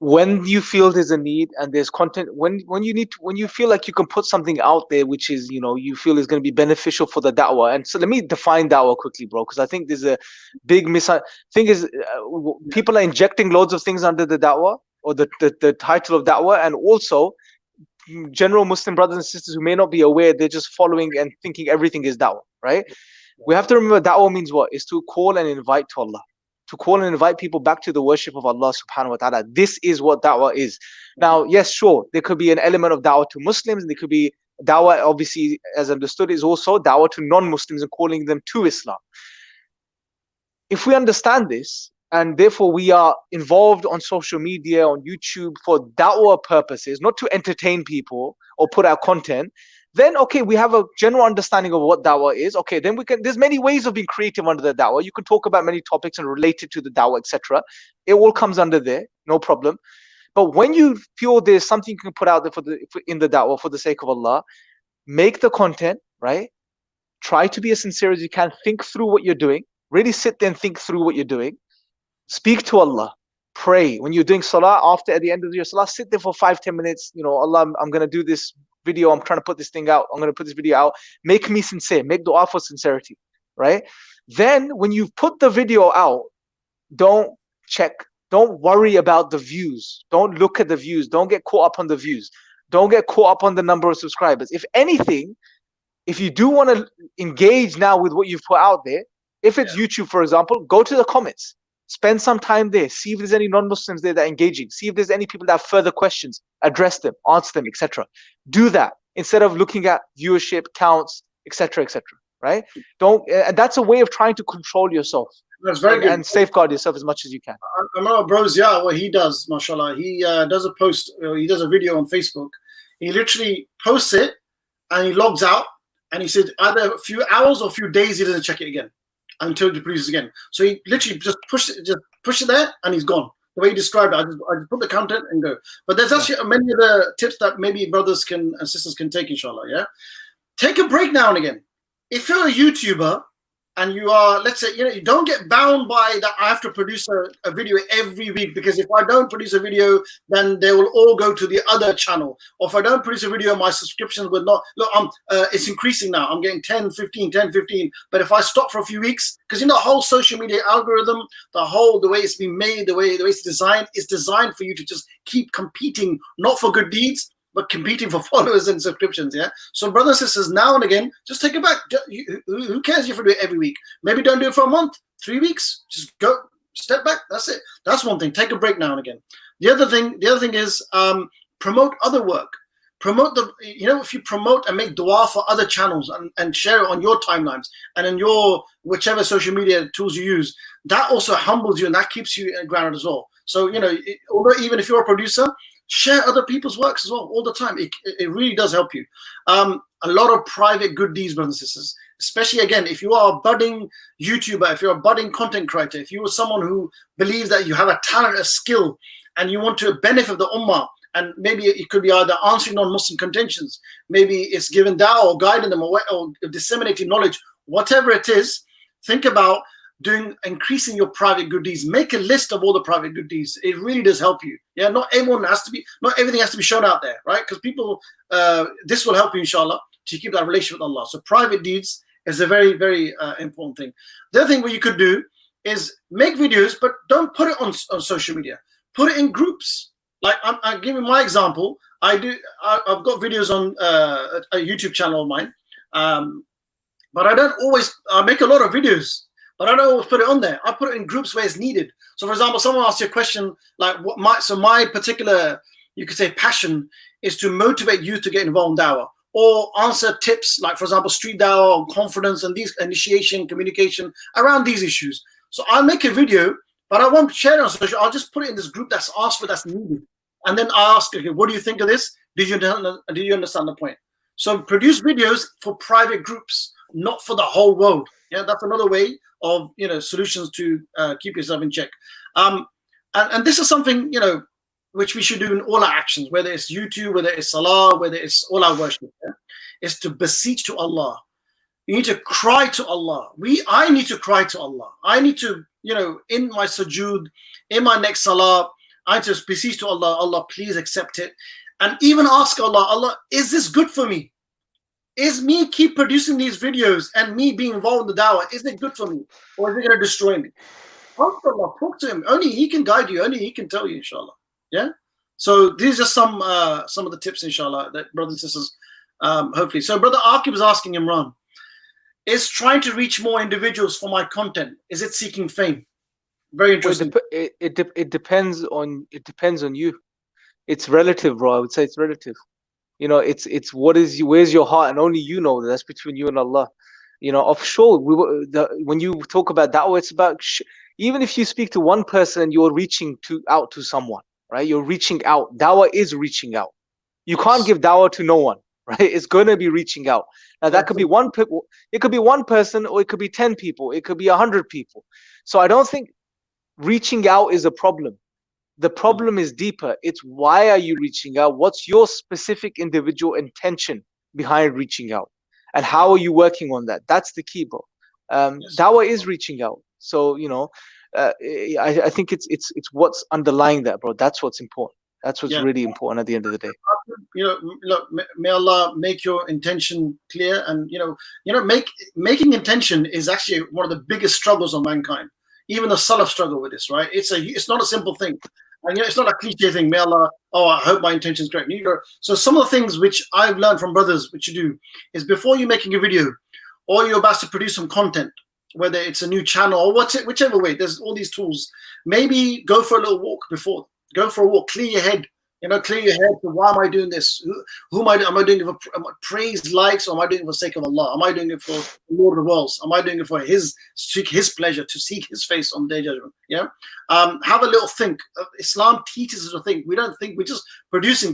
when you feel there's a need and there's content, when you feel like you can put something out there which is, you feel is going to be beneficial for the da'wah. And so let me define da'wah quickly, bro, because I think there's a big thing is people are injecting loads of things under the da'wah or the title of da'wah, and also general Muslim brothers and sisters who may not be aware, they're just following and thinking everything is da'wah, right? We have to remember da'wah means what? Is to call and invite to Allah. To call and invite people back to the worship of Allah subhanahu wa ta'ala. This is what da'wah is. Now, yes, sure, there could be an element of da'wah to Muslims, and there could be da'wah, obviously, as understood, is also da'wah to non-Muslims and calling them to Islam. If we understand this, and therefore we are involved on social media, on YouTube for da'wah purposes, not to entertain people or put out content, then okay, we have a general understanding of what da'wah is. Okay, then there's many ways of being creative under the da'wah. You can talk about many topics and relate it to the da'wah, etc. It all comes under there, no problem. But when you feel there's something you can put out there in the da'wah for the sake of Allah, make the content, right? Try to be as sincere as you can. Think through what you're doing. Really sit there and think through what you're doing. Speak to Allah. Pray. When you're doing salah, at the end of your salah, sit there for 5-10 minutes. Allah, I'm going to do this video. I'm trying to put this thing out. I'm going to put this video out. Make me sincere. Make dua for sincerity, right? Then when you put the video out, don't worry about the views. Don't look at the views. Don't get caught up on the views. Don't get caught up on the number of subscribers. If anything, if you do want to engage now with what you've put out there, if it's YouTube, for example, go to the comments. Spend some time there. See if there's any non-Muslims there that are engaging. See if there's any people that have further questions. Address them, answer them, etc. Do that instead of looking at viewership counts, etc., etc. Right? And that's a way of trying to control yourself. That's very good. And safeguard yourself as much as you can. I know Bro Zia, what he does, mashallah, he does a post, he does a video on Facebook. He literally posts it and he logs out, and he said either a few hours or a few days he doesn't check it again until it produces again. So he literally just push it there and he's gone. The way he described it, I just put the content and go. But there's actually many other tips that maybe brothers and sisters can take, inshallah. Yeah, take a break now and again. If you're a YouTuber and you are, let's say, you don't get bound by that. I have to produce a video every week, because if I don't produce a video, then they will all go to the other channel. Or if I don't produce a video, my subscriptions will not. Look, it's increasing now. I'm getting 10, 15. But if I stop for a few weeks, because the whole social media algorithm, the way it's been made, the way it's designed, is designed for you to just keep competing, not for good deeds, but competing for followers and subscriptions. Yeah. So brothers and sisters, now and again, just take it back. Who cares if you do it every week? Maybe don't do it for a month, 3 weeks. Just go, step back. That's it. That's one thing. Take a break now and again. The other thing is promote other work. Promote if you promote and make dua for other channels and share it on your timelines and in your whichever social media tools you use, that also humbles you and that keeps you grounded as well. So although even if you're a producer, share other people's works as well all the time. It really does help you. A lot of private good deeds, brothers and sisters, especially again, if you are a budding YouTuber, if you're a budding content creator, if you are someone who believes that you have a talent, a skill, and you want to benefit the ummah, and maybe it could be either answering non-Muslim contentions, maybe it's giving da'wah or guiding them or disseminating knowledge, whatever it is, think about increasing your private good deeds. Make a list of all the private good deeds. It really does help you. Yeah, not everything has to be shown out there, right? Because people, this will help you, inshallah, to keep that relationship with Allah. So private deeds is a very, very important thing. The other thing what you could do is make videos, but don't put it on social media. Put it in groups. Like I'm giving my example. I've got videos on a YouTube channel of mine, but I don't always. I make a lot of videos, but I don't always put it on there. I put it in groups where it's needed. So, for example, someone asks you a question like, my particular, you could say, passion is to motivate you to get involved in dawah, or answer tips like, for example, street dawah, confidence, and these initiation, communication around these issues. So I'll make a video, but I won't share it on social. I'll just put it in this group that's asked for, that's needed. And then I ask, okay, what do you think of this? Do you understand the point? So produce videos for private groups, not for the whole world. Yeah, that's another way of, solutions to keep yourself in check. And this is something, which we should do in all our actions, whether it's YouTube, whether it's salah, whether it's all our worship, is to beseech to Allah. You need to cry to Allah. I need to cry to Allah. I need to, in my sujood, in my next salah, I need to beseech to Allah, Allah, please accept it. And even ask Allah, Allah, is this good for me? Is me keep producing these videos and me being involved in the dawah, is it good for me? Or is it going to destroy me? Ask Allah, talk to him. Only he can guide you. Only he can tell you, inshallah. Yeah. So these are some of the tips, inshallah, that brothers and sisters, hopefully. So brother Aqib is asking Imran, is trying to reach more individuals for my content, is it seeking fame? Very interesting. It depends on you. It's relative, bro. I would say it's relative. It's where's your heart, and only you know. That's between you and Allah. Offshore, when you talk about da'wah, it's about even if you speak to one person, you're reaching out to someone, right? You're reaching out. Dawah is reaching out. You can't give dawah to no one, right? It's going to be reaching out. Now that could be it could be one person, or it could be 10 people, it could be 100 people. So I don't think reaching out is a problem. The problem is deeper. It's why are you reaching out? What's your specific individual intention behind reaching out? And how are you working on that? That's the key, bro. Dawah is reaching out. So, I think it's what's underlying that, bro. That's what's important. That's what's really important at the end of the day. Look, may Allah make your intention clear. And, making intention is actually one of the biggest struggles of mankind. Even the Salaf struggle with this, right? It's not a simple thing. And it's not a cliche thing. May Allah, I hope my intention is correct. So some of the things which I've learned from brothers, which you do, is before you're making a video, or you're about to produce some content, whether it's a new channel or whichever way, there's all these tools. Maybe go for a little walk before. Go for a walk. Clear your head. Clear your head. Why am I doing this? Who am I doing it for? Praise, likes, or am I doing it for the sake of Allah? Am I doing it for the Lord of the worlds? Am I doing it for seek His pleasure, to seek His face on the day of judgment? Yeah. Have a little think. Islam teaches us to think. We don't think. We're just producing,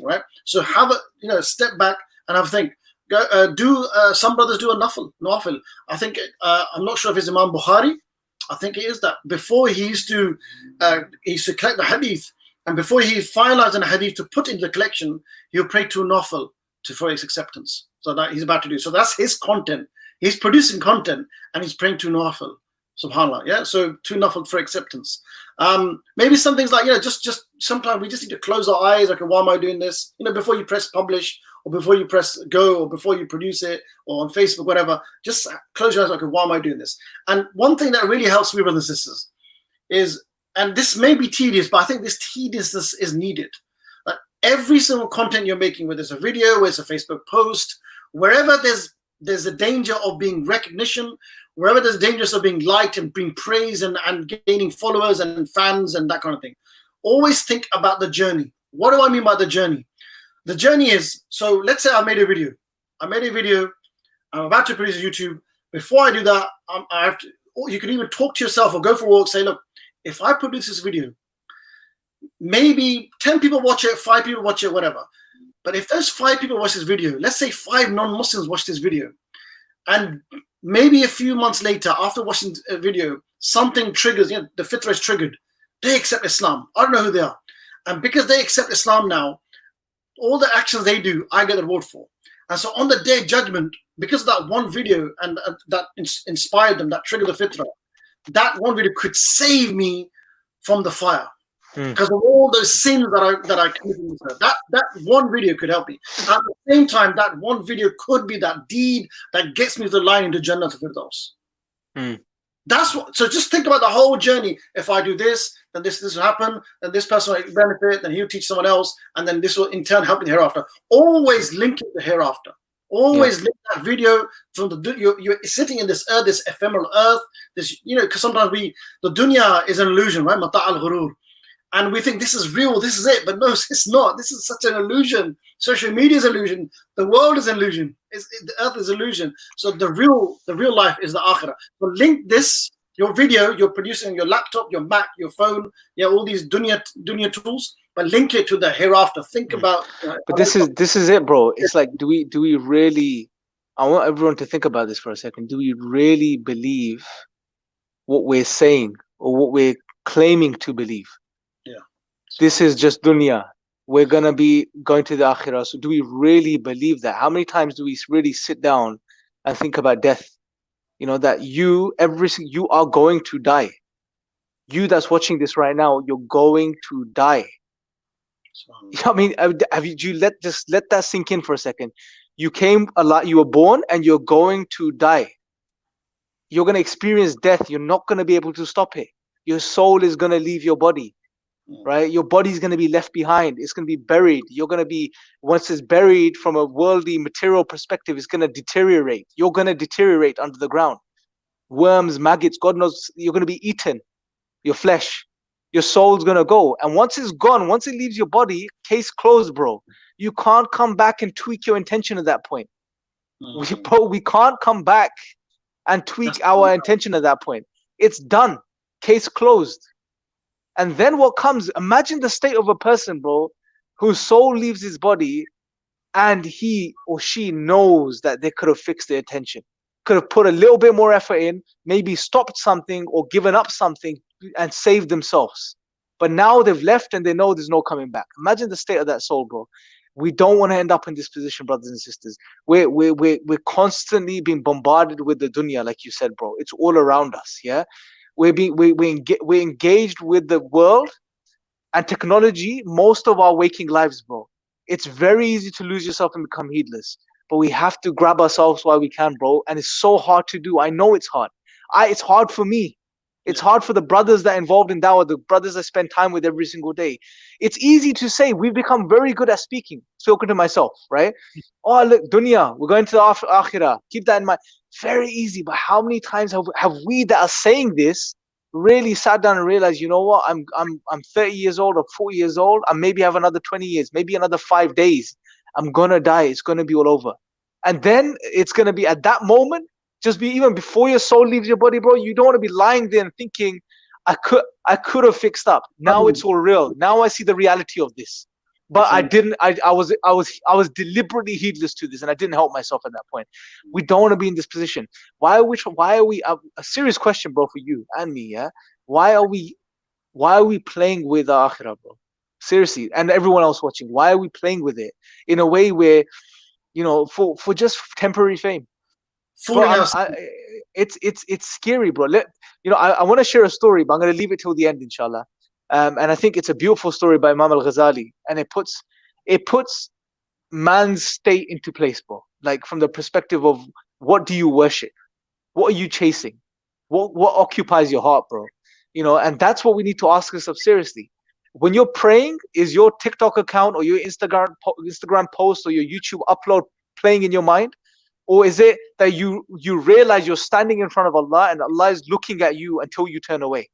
right? So have a step back and have a think. Some brothers do a nafil. I think I'm not sure if it's Imam Bukhari. I think it is that before he used to collect the hadith. And before he finalized an hadith to put into the collection, he'll pray to a nafil for his acceptance. So that he's about to do. So that's his content. He's producing content and he's praying to nafil. Subhanallah. Yeah. So to nafil for acceptance. Maybe some things like, just sometimes we just need to close our eyes. Okay, why am I doing this? Before you press publish, or before you press go, or before you produce it, or on Facebook, whatever, just close your eyes. Okay, why am I doing this? And one thing that really helps me, brothers and sisters, is, and this may be tedious, but I think this tediousness is needed. Like every single content you're making, whether it's a video, whether it's a Facebook post, wherever there's a danger of being recognition, wherever there's dangers of being liked and being praised and gaining followers and fans and that kind of thing, always think about the journey. What do I mean by the journey? The journey is, so let's say I made a video. I'm about to produce a YouTube. Before I do that, I have to, you can even talk to yourself or go for a walk, say, look, if I produce this video, maybe 10 people watch it, 5 people watch it, whatever. But if those 5 people watch this video, let's say 5 non-Muslims watch this video, and maybe a few months later, after watching a video, something triggers, the fitrah is triggered. They accept Islam. I don't know who they are. And because they accept Islam now, all the actions they do, I get the reward for. And so on the day of judgment, because of that one video and that inspired them, that triggered the fitrah, that one video could save me from the fire because of all those sins that I committed. That one video could help me. At the same time, that one video could be that deed that gets me to the line into Jannah Firdaus. That's what. So just think about the whole journey. If I do this, then this will happen, and this person will benefit, then he'll teach someone else, and then this will in turn help in the hereafter. Always link it to hereafter. Always link that video from the you're sitting in this earth, this ephemeral earth. This because sometimes the dunya is an illusion, right? Mata' al-ghurur. And we think this is real, this is it, but no, it's not. This is such an illusion. Social media is an illusion. The world is an illusion. The earth is an illusion. So the real life is the akhirah. So link this, your video you're producing on your laptop, your Mac, your phone, all these dunya tools, but link it to the hereafter. Think about. But this is it, bro. It's like, do we really? I want everyone to think about this for a second. Do we really believe what we're saying or what we're claiming to believe? This is just dunya. We're gonna be going to the akhirah. So do we really believe that? How many times do we really sit down and think about death? That you are going to die. You that's watching this right now, you're going to die. I mean, let that sink in for a second. You came alive, you were born, and you're going to die. You're gonna experience death. You're not gonna be able to stop it. Your soul is gonna leave your body. Right, your body's going to be left behind. It's going to be buried. You're going to be, once it's buried from a worldly material perspective, it's going to deteriorate. You're going to deteriorate under the ground. Worms, maggots, God knows, you're going to be eaten. Your flesh, your soul's going to go. And once it's gone, once it leaves your body, case closed, bro. You can't come back and tweak your intention at that point. We can't come back and tweak our intention at that point. It's done. Case closed. And then what comes, imagine the state of a person, bro, whose soul leaves his body and he or she knows that they could have fixed their attention, could have put a little bit more effort in, maybe stopped something or given up something and saved themselves. But now they've left and they know there's no coming back. Imagine the state of that soul, bro. We don't want to end up in this position, brothers and sisters. We're constantly being bombarded with the dunya, like you said, bro. It's all around us, yeah? We're engaged with the world and technology most of our waking lives, bro. It's very easy to lose yourself and become heedless, but we have to grab ourselves while we can, bro. And it's so hard to do. I know it's hard. It's hard for me. It's hard for the brothers that are involved in dawah, the brothers I spend time with every single day. It's easy to say. We've become very good at speaking. Spoken to myself, right? Oh, look, dunya, we're going to the akhirah. Keep that in mind. Very easy. But how many times have we that are saying this really sat down and realized, you know what? I'm 30 years old or 40 years old. I maybe have another 20 years, maybe another 5 days. I'm gonna die. It's gonna be all over. And then it's gonna be at that moment. Just be even before your soul leaves your body, bro. You don't want to be lying there and thinking, I could have fixed up. Now it's all real. Now I see the reality of this. But I didn't. I was deliberately heedless to this, and I didn't help myself at that point. We don't want to be in this position. Why are we? A serious question, bro, for you and me. Yeah. Why are we playing with our akhirah, bro? Seriously, and everyone else watching. Why are we playing with it in a way where, for just temporary fame? Bro, it's scary, bro. I want to share a story, but I'm going to leave it till the end, inshallah. And I think it's a beautiful story by Imam al-Ghazali, and it puts man's state into place, bro. Like from the perspective of what do you worship, what are you chasing, what occupies your heart, bro. And that's what we need to ask ourselves seriously. When you're praying, is your TikTok account or your Instagram post or your YouTube upload playing in your mind? Or is it that you realize you're standing in front of Allah and Allah is looking at you until you turn away?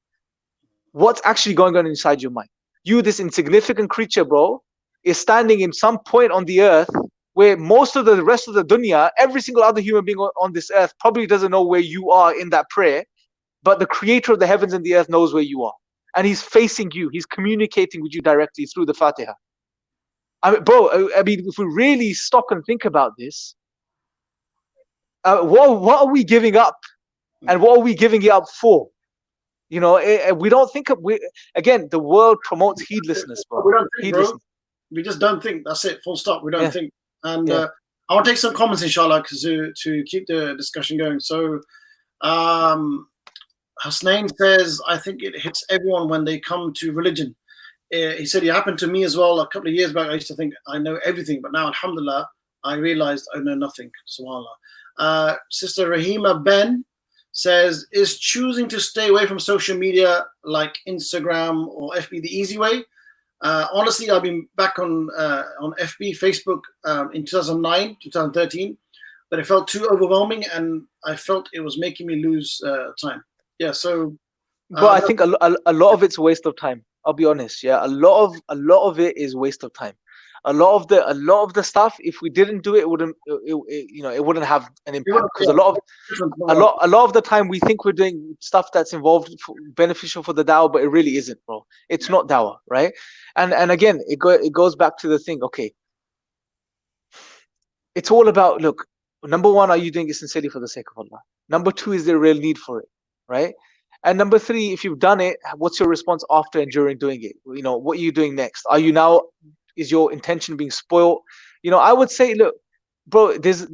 What's actually going on inside your mind? You, this insignificant creature, bro, is standing in some point on the earth where most of the rest of the dunya, every single other human being on this earth probably doesn't know where you are in that prayer, but the creator of the heavens and the earth knows where you are. And he's facing you. He's communicating with you directly through the Fatiha. If we really stop and think about this, what are we giving up, and what are we giving it up for? We don't think again. The world promotes heedlessness, bro. We don't think, bro. We just don't think. That's it. Full stop. We don't think. And I want to take some comments, inshallah, to keep the discussion going. So, Hasnain says, I think it hits everyone when they come to religion. He said it happened to me as well a couple of years back. I used to think I know everything, but now, alhamdulillah, I realized I know nothing. Subhanallah. Sister Rahima Ben says, is choosing to stay away from social media like Instagram or FB the easy way? Honestly, I've been back on FB, Facebook in 2009, 2013, but it felt too overwhelming, and I felt it was making me lose time. Yeah, so. But I think a lot of it's a waste of time. I'll be honest. Yeah, a lot of it is waste of time. A lot of the stuff, if we didn't do it, it wouldn't have an impact, because a lot of the time we think we're doing stuff that's beneficial for the dawah, but it really isn't, bro. It's not dawah, right? And again, it goes back to the thing. Okay, it's all about, look, number one, are you doing it sincerely for the sake of Allah? Number two, is there a real need for it, right? And number three, if you've done it, what's your response after and during doing it? What are you doing next? Is your intention being spoiled? I would say, look, bro, there's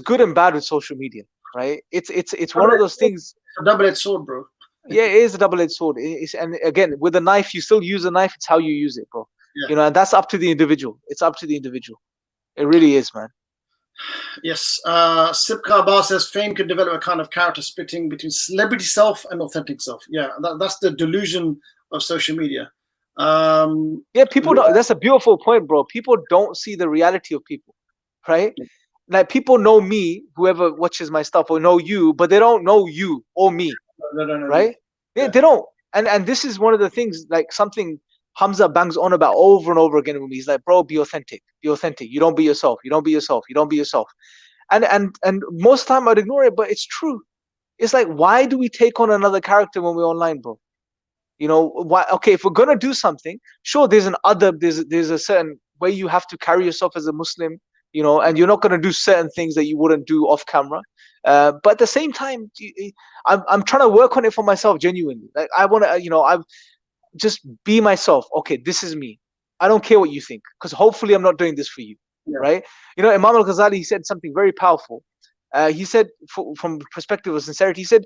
good and bad with social media, right? It's one of those things. A double-edged sword, bro. Yeah, it is a double-edged sword. And again, with a knife, you still use a knife. It's how you use it, bro. Yeah. And that's up to the individual. It's up to the individual. It really is, man. Yes. Sibka Abbas says fame could develop a kind of character splitting between celebrity self and authentic self. Yeah, that's the delusion of social media. Yeah, people don't. That's a beautiful point, bro. People don't see the reality of people, right? Like, people know me, whoever watches my stuff, or know you, but they don't know you or me, right? Yeah, they don't. And this is one of the things, like, something Hamza bangs on about over and over again with me. He's like, bro, be authentic. Be authentic. You don't be yourself. You don't be yourself. You don't be yourself. And most time I'd ignore it, but it's true. It's like, why do we take on another character when we're online, bro? Why? Okay, if we're gonna do something, sure, there's an adab, there's a certain way you have to carry yourself as a Muslim, and you're not gonna do certain things that you wouldn't do off camera. But at the same time, I'm trying to work on it for myself genuinely. Like, I want to, I just be myself. Okay, this is me. I don't care what you think, because hopefully I'm not doing this for you, right? Imam al-Ghazali, he said something very powerful. He said, from perspective of sincerity, he said,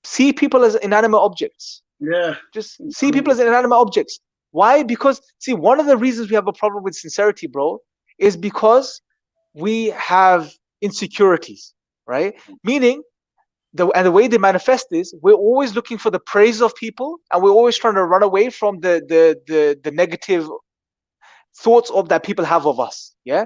see people as inanimate objects. Yeah. Just see people as inanimate objects. Why? Because, see, one of the reasons we have a problem with sincerity, bro, is because we have insecurities, right? Meaning, the way they manifest is, we're always looking for the praise of people, and we're always trying to run away from the negative thoughts that people have of us. Yeah,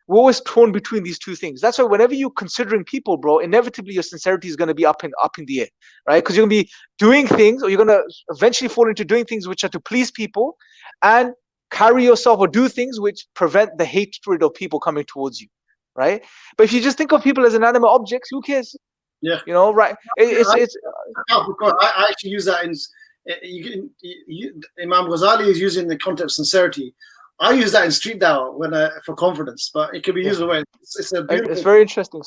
we're always torn between these two things. That's why whenever you're considering people, bro, inevitably your sincerity is going to be up in the air, right? Because you're going to be doing things, or you're going to eventually fall into doing things which are to please people, and carry yourself or do things which prevent the hatred of people coming towards you, right? But if you just think of people as inanimate objects, who cares? Yeah. Right? I actually use that in. Imam Ghazali is using the concept of sincerity. I use that in street dawah for confidence, but it can be used away. It's a beautiful. It's very interesting.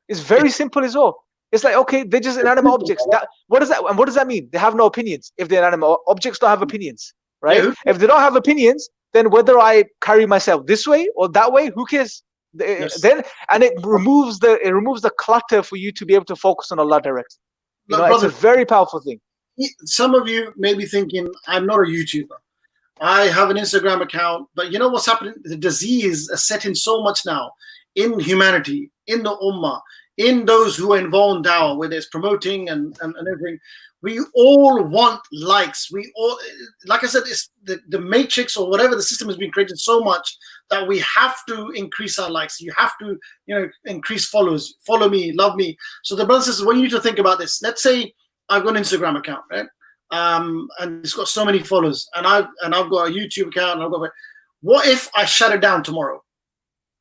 It's very simple as well. It's like, okay, they're just inanimate objects. What does that? And what does that mean? They have no opinions. If they're inanimate objects, don't have opinions, right? Yeah. If they don't have opinions, then whether I carry myself this way or that way, who cares? Yes. Then, and it removes the clutter for you to be able to focus on Allah directly. It's a very powerful thing. Some of you may be thinking, I'm not a YouTuber. I have an Instagram account, but you know what's happening? The disease is set in so much now in humanity, in the ummah, in those who are involved in dawah, whether it's promoting and everything. We all want likes. We all, like I said, it's the matrix or whatever the system has been created so much that we have to increase our likes. You have to, increase followers. Follow me, love me. So the brother says, well, you need to think about this. Let's say I've got an Instagram account, right? And it's got so many followers, and I've got a YouTube account, and what if I shut it down tomorrow?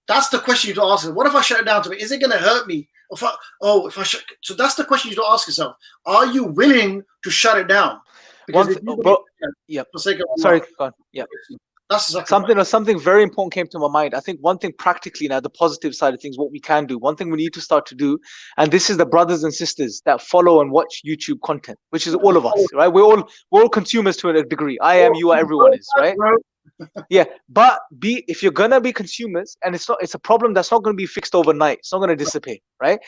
That's the question you have to ask. What if I shut it down tomorrow? Is it going to hurt me? So that's the question you have to ask yourself. Are you willing to shut it down? Sorry, go on. Yeah. That's exactly something very important came to my mind. I think one thing practically now, the positive side of things, what we can do, one thing we need to start to do, and this is the brothers and sisters that follow and watch YouTube content, which is all of us, right? We're all consumers to a degree. I am, you are, everyone is, right? Yeah, but if you're gonna be consumers, and it's a problem that's not gonna be fixed overnight. It's not gonna disappear, right?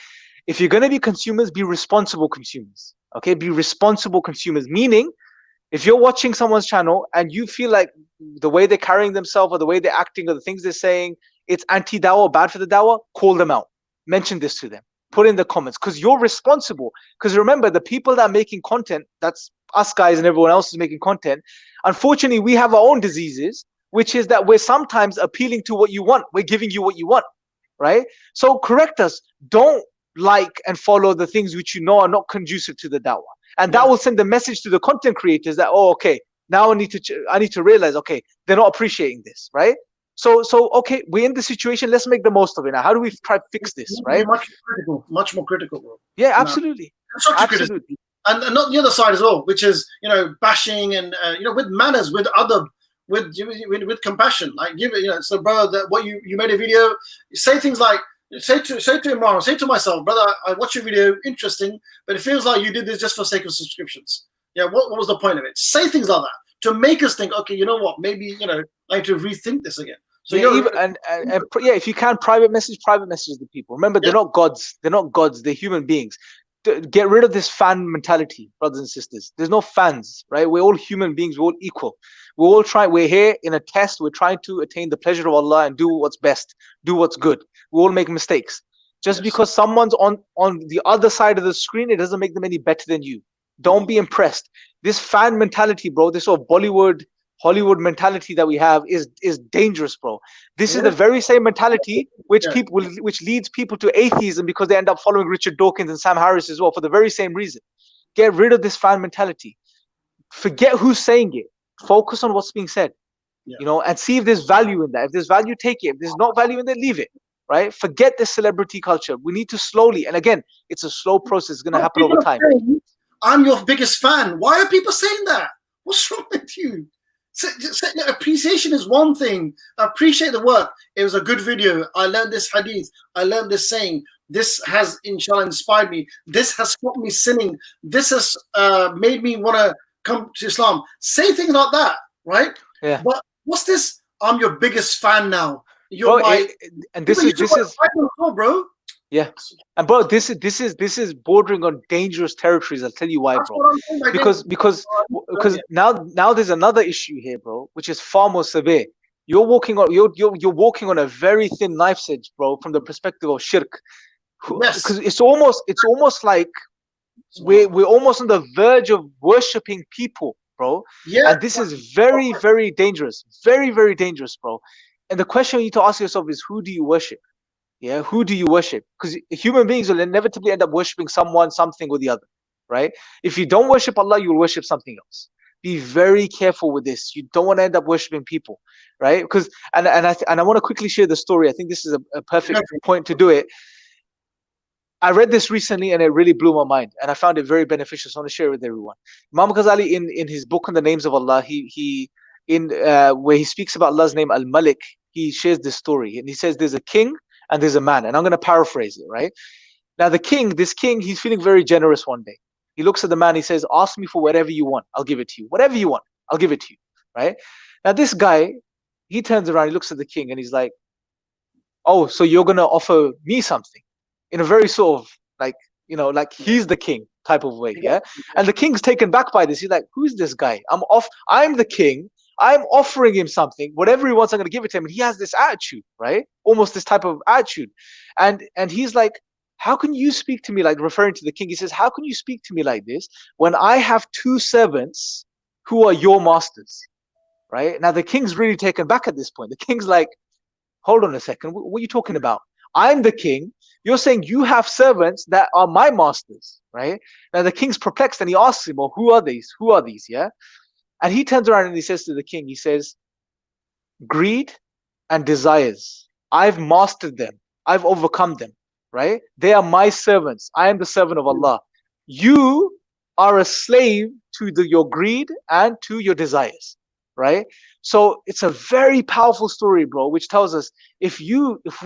If you're gonna be consumers, be responsible consumers. Okay, be responsible consumers, meaning, if you're watching someone's channel and you feel like the way they're carrying themselves or the way they're acting or the things they're saying, it's anti-dawah, bad for the dawah, call them out. Mention this to them. Put in the comments, because you're responsible. Because remember, the people that are making content, that's us guys and everyone else is making content. Unfortunately, we have our own diseases, which is that we're sometimes appealing to what you want. We're giving you what you want, right? So correct us. Don't like and follow the things which you know are not conducive to the da'wah. And that will send the message to the content creators that, oh, okay, now I need to realize, okay, they're not appreciating this, right? So okay, we're in the situation. Let's make the most of it now. How do we try to fix this, right? Much more critical, bro. Yeah, absolutely, absolutely. And not the other side as well, which is, you know, bashing and you know, with manners, with compassion. Like, give it, you know. So, brother, that what you made a video, say things like, say to Imran, say to myself, brother, I watched your video, interesting, but it feels like you did this just for sake of subscriptions. Yeah, what was the point of it? Say things like that to make us think, okay, you know what, maybe, you know, I need to rethink this again. So yeah, yeah, if you can, private message the people. Remember, they're not gods. They're not gods. They're human beings. Get rid of this fan mentality, brothers and sisters. There's no fans, right? We're all human beings. We're all equal. We're here in a test. We're trying to attain the pleasure of Allah and do what's best, do what's good. We all make mistakes. Just because someone's on the other side of the screen, it doesn't make them any better than you. Don't be impressed. This fan mentality, bro, this sort of Bollywood, Hollywood mentality that we have is dangerous, bro. This is the very same mentality which leads people to atheism, because they end up following Richard Dawkins and Sam Harris as well, for the very same reason. Get rid of this fan mentality. Forget who's saying it. Focus on what's being said, you know, and see if there's value in that. If there's value, take it. If there's not value in it, leave it. Right? Forget this celebrity culture. We need to slowly, and again, it's a slow process. It's going to happen over time. I'm your biggest fan. Why are people saying that? What's wrong with you? Appreciation is one thing. Appreciate the work. It was a good video. I learned this hadith. I learned this saying. This has, inshallah, inspired me. This has stopped me sinning. This has made me want to come to Islam. Say things like that, right? Yeah. But what's this? I'm your biggest fan now. You're and this is bro. Yeah, and bro, this is bordering on dangerous territories. I'll tell you why, bro. Because now there's another issue here, bro, which is far more severe. You're walking on a very thin knife's edge, bro, from the perspective of shirk. Because it's almost like we're almost on the verge of worshipping people, bro. Yeah. And this is very, very dangerous. Very, very dangerous, bro. And the question you need to ask yourself is, who do you worship? Yeah, who do you worship? Because human beings will inevitably end up worshipping someone, something, or the other, right? If you don't worship Allah, you will worship something else. Be very careful with this. You don't want to end up worshipping people, right? Because and I want to quickly share the story. I think this is a perfect point to do it. I read this recently and it really blew my mind, and I found it very beneficial. So I want to share it with everyone. Imam Ghazali, in his book on the names of Allah, where he speaks about Allah's name Al-Malik, he shares this story, and he says there's a king and there's a man, and I'm going to paraphrase it, right? Now this king, he's feeling very generous one day. He looks at the man, he says, ask me for whatever you want, I'll give it to you. Whatever you want, I'll give it to you, right? Now this guy, he turns around, he looks at the king, and he's like, oh, so you're going to offer me something? In a very sort of like, you know, like he's the king type of way, yeah? And the king's taken back by this. He's like, who's this guy? I'm the king. I'm offering him something. Whatever he wants, I'm going to give it to him. And he has this attitude, right? Almost this type of attitude. And he's like, how can you speak to me like, referring to the king? He says, how can you speak to me like this when I have two servants who are your masters, right? Now the king's really taken back at this point. The king's like, hold on a second. What are you talking about? I'm the king. You're saying you have servants that are my masters, right? Now the king's perplexed and he asks him, well, who are these? Who are these? Yeah. And he turns around and he says to the king, he says, greed and desires, I've mastered them. I've overcome them, right? They are my servants. I am the servant of Allah. You are a slave to your greed and to your desires, right? So it's a very powerful story, bro, which tells us if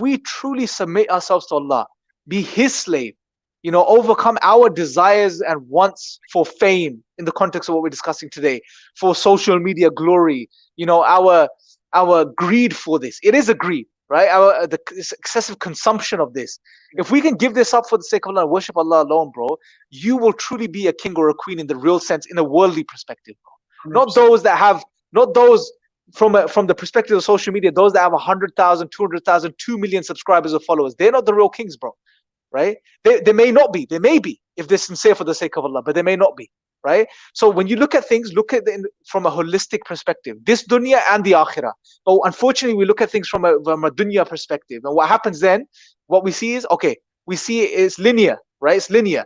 we truly submit ourselves to Allah, be His slave, you know, overcome our desires and wants for fame in the context of what we're discussing today, for social media glory, you know, our greed for this. It is a greed, right? This excessive consumption of this. If we can give this up for the sake of Allah and worship Allah alone, bro, you will truly be a king or a queen in the real sense, in a worldly perspective, bro. 100%. Not those from the perspective of social media, those that have 100,000, 200,000, 2 million subscribers or followers. They're not the real kings, bro. right? They may not be. They may be if they're sincere for the sake of Allah, but they may not be, right? So when you look at things, look at it from a holistic perspective, this dunya and the akhirah. But unfortunately, we look at things from a dunya perspective, and what happens then? What we see is, okay, we see it's linear, right? It's linear.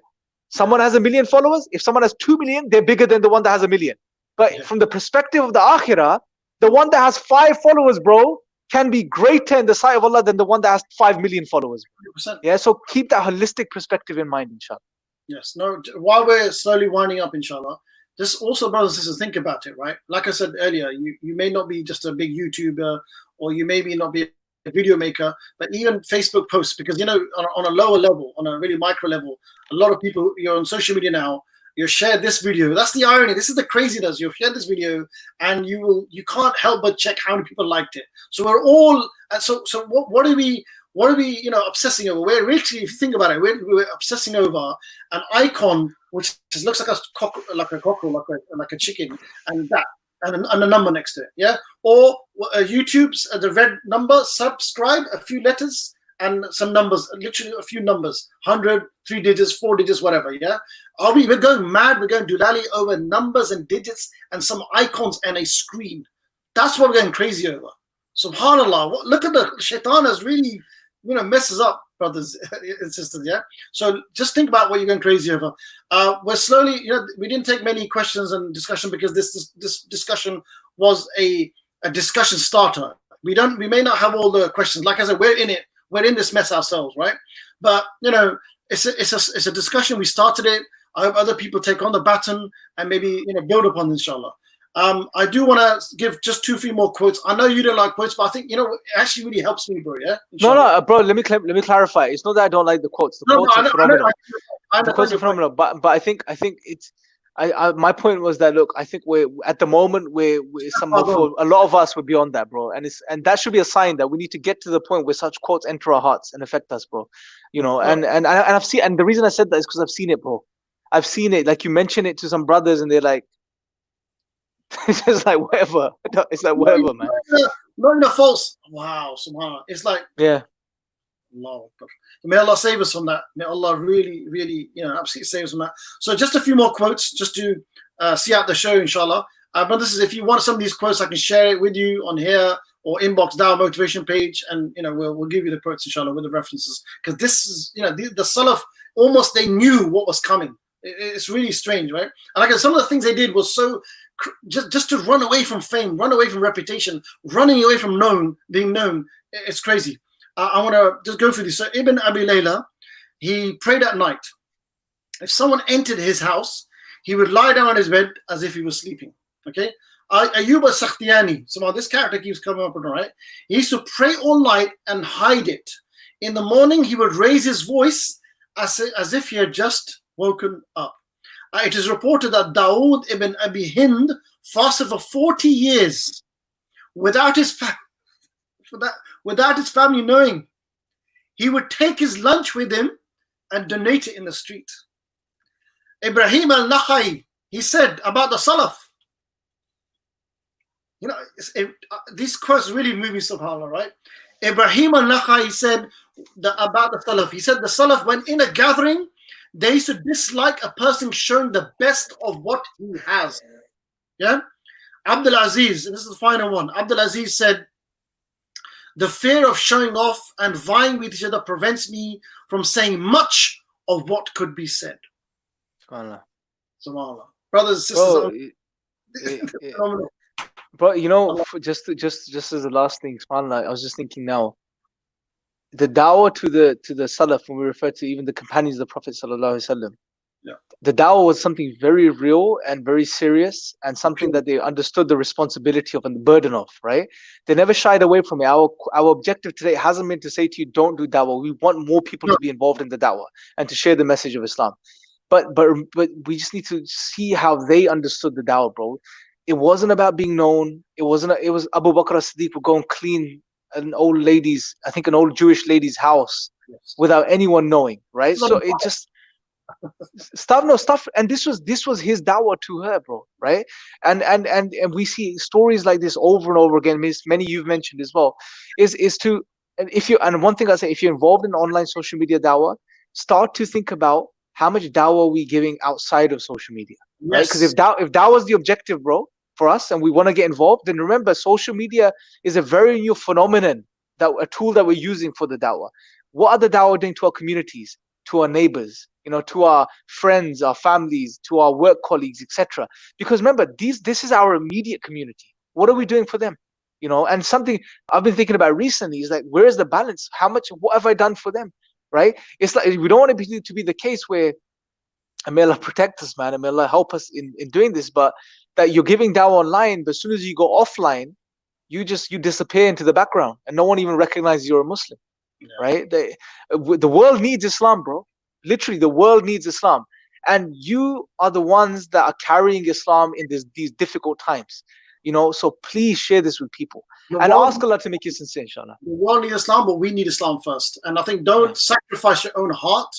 Someone has 1 million followers. If someone has 2 million, they're bigger than the one that has 1 million. But from the perspective of the akhirah, the one that has 5 followers, bro, can be greater in the sight of Allah than the one that has 5 million followers. 100%. Yeah, so keep that holistic perspective in mind, inshallah. Yes. No, while we're slowly winding up, inshallah, just also, brothers and sisters, think about it, right? Like I said earlier, you may not be just a big YouTuber, or you maybe not be a video maker, but even Facebook posts, because, you know, on a lower level, on a really micro level, a lot of people, you're on social media now, you shared this video. That's the irony. This is the craziness. You've shared this video, and you can't help but check how many people liked it. So we're all, so what are we, you know, obsessing over? We're actually, if you think about it, we're obsessing over an icon which just looks like a cockerel, like a chicken, and that, and a number next to it, yeah. Or YouTube's the red number, subscribe, a few letters and some numbers, literally a few numbers, 100, 3 digits, 4 digits, whatever, yeah. We're going mad. We're going doolally over numbers and digits and some icons and a screen. That's what we're going crazy over. Subhanallah. Look at the shaitan has really, you know, messes up, brothers and sisters, yeah? So just think about what you're going crazy over. We're slowly, you know, we didn't take many questions and discussion because this discussion was a discussion starter. We may not have all the questions. Like I said, we're in it. We're in this mess ourselves, right? But, you know, it's a discussion. We started it. I hope other people take on the baton and maybe, you know, build upon, inshallah. I do want to give just 2-3 more quotes. I know you don't like quotes, but I think, you know, it actually really helps me, bro. Yeah. Inshallah. No, bro. Let me clarify. It's not that I don't like the quotes. The quotes are phenomenal. The quotes are phenomenal. But I think it's. My point was that, look, I think we're at the moment we're for a lot of us we're beyond that, bro, and that should be a sign that we need to get to the point where such quotes enter our hearts and affect us, bro. You know, and I've seen, and the reason I said that is because I've seen it, bro. I've seen it. Like, you mention it to some brothers, and they're like, it's just like whatever. It's like whatever, man. Not in a false. Wow, subhanallah. It's like, yeah. Allah. May Allah save us from that. May Allah really, really, you know, absolutely save us from that. So just a few more quotes just to see out the show, inshallah. Brothers, if you want some of these quotes, I can share it with you on here or inbox Dawah Motivation page, and, you know, we'll give you the quotes, inshallah, with the references. Because this is, you know, the Salaf, almost they knew what was coming. It's really strange, right? And like some of the things they did was so just to run away from fame, run away from reputation, running away from being known. It's crazy. I want to just go through this. So Ibn Abi Layla, he prayed at night. If someone entered his house, he would lie down on his bed as if he was sleeping. Okay. Ayyub al-Sakhtiyani, somehow this character keeps coming up, right? He used to pray all night and hide it. In the morning, he would raise his voice as if he had just woken up. It is reported that Dawood ibn Abi Hind fasted for 40 years without his family knowing. He would take his lunch with him and donate it in the street. Ibrahim al-Nakhai, he said about the Salaf, you know, these quotes really move me, subhanAllah, right? Ibrahim al-Nakhai said about the Salaf, he said the Salaf, when in a gathering, they used to dislike a person showing the best of what he has. Yeah? Abdul Aziz, and this is the final one. Abdul Aziz said, the fear of showing off and vying with each other prevents me from saying much of what could be said. SubhanAllah. SubhanAllah. Brothers and sisters. Bro, you know, just as the last thing, SubhanAllah, I was just thinking now, the dawah to the Salaf, when we refer to even the companions of the Prophet Sallallahu Alaihi Wasallam, yeah, the dawah was something very real and very serious, and something that they understood the responsibility of and the burden of, right? They never shied away from it. Our objective today hasn't been to say to you, don't do dawah. We want more people to be involved in the dawah and to share the message of Islam. But we just need to see how they understood the dawah, bro. It wasn't about being known. It was Abu Bakr as-Siddiq would go and clean an old Jewish lady's house, yes, without anyone knowing, right? So it just stuff, and this was his dawah to her, bro, right? And we see stories like this over and over again. Many you've mentioned as well. And one thing I say, if you're involved in online social media dawah, start to think about how much dawah are we giving outside of social media, right? Because Yes. if that was the objective, bro, for us, and we want to get involved, then remember, social media is a very new phenomenon, that a tool that we're using for the dawah. What are the dawah doing to our communities, to our neighbors, to our friends, our families, to our work colleagues, etc.? Because remember, this is our immediate community. What are we doing for them? And something I've been thinking about recently is like, where is the balance? What have I done for them? Right? It's like, we don't want to be the case where, and may Allah protect us, man, and may Allah help us in doing this, but that you're giving dawah online, but as soon as you go offline, you disappear into the background, and no one even recognizes you're a Muslim. Yeah. Right? The world needs Islam, bro. Literally, the world needs Islam, and you are the ones that are carrying Islam in these difficult times. So please share this with people, and ask Allah to make you sincere, inshallah. The world needs Islam, but we need Islam first. And I think don't sacrifice your own heart,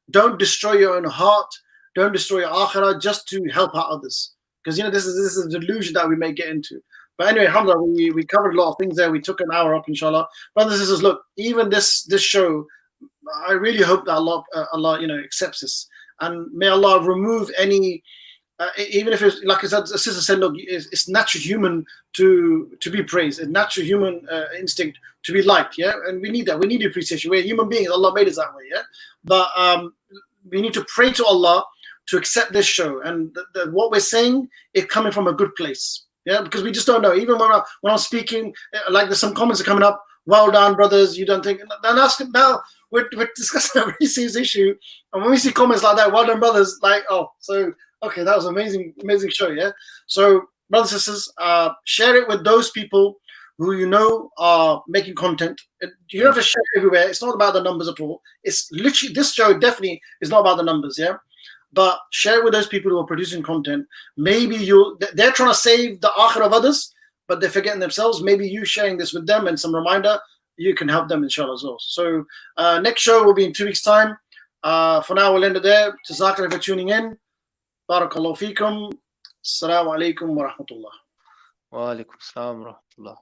don't destroy your own heart, don't destroy your akhirah just to help out others. Because this is a delusion that we may get into. But anyway, alhamdulillah, we covered a lot of things there. We took an hour up, inshallah. Brothers and sisters, look, even this show, I really hope that Allah accepts this, and may Allah remove any, even if it's like I said, a sister said, look, it's natural human to be praised, it's natural human instinct to be liked, yeah, and we need that. We need appreciation. We're human beings. Allah made us that way, yeah. But we need to pray to Allah to accept this show, and what we're saying is coming from a good place. Yeah, because we just don't know. Even when I'm speaking, like there's some comments are coming up. Well done, brothers. You don't think? Then ask them now. We're discussing a very serious issue, and when we see comments like that, well done, brothers. Like, oh, so okay, that was amazing show. Yeah. So, brothers and sisters, share it with those people who are making content. You don't have to share it everywhere. It's not about the numbers at all. It's literally, this show definitely is not about the numbers. Yeah. But share it with those people who are producing content. Maybe they're trying to save the akhirah of others, but they're forgetting themselves. Maybe you sharing this with them and some reminder, you can help them, inshallah, as well. So next show will be in 2 weeks' time. For now, we'll end it there. Jazakallah for tuning in. Barakallahu feekum. Assalamu alaikum wa rahmatullah. Wa alaikum assalam wa rahmatullah.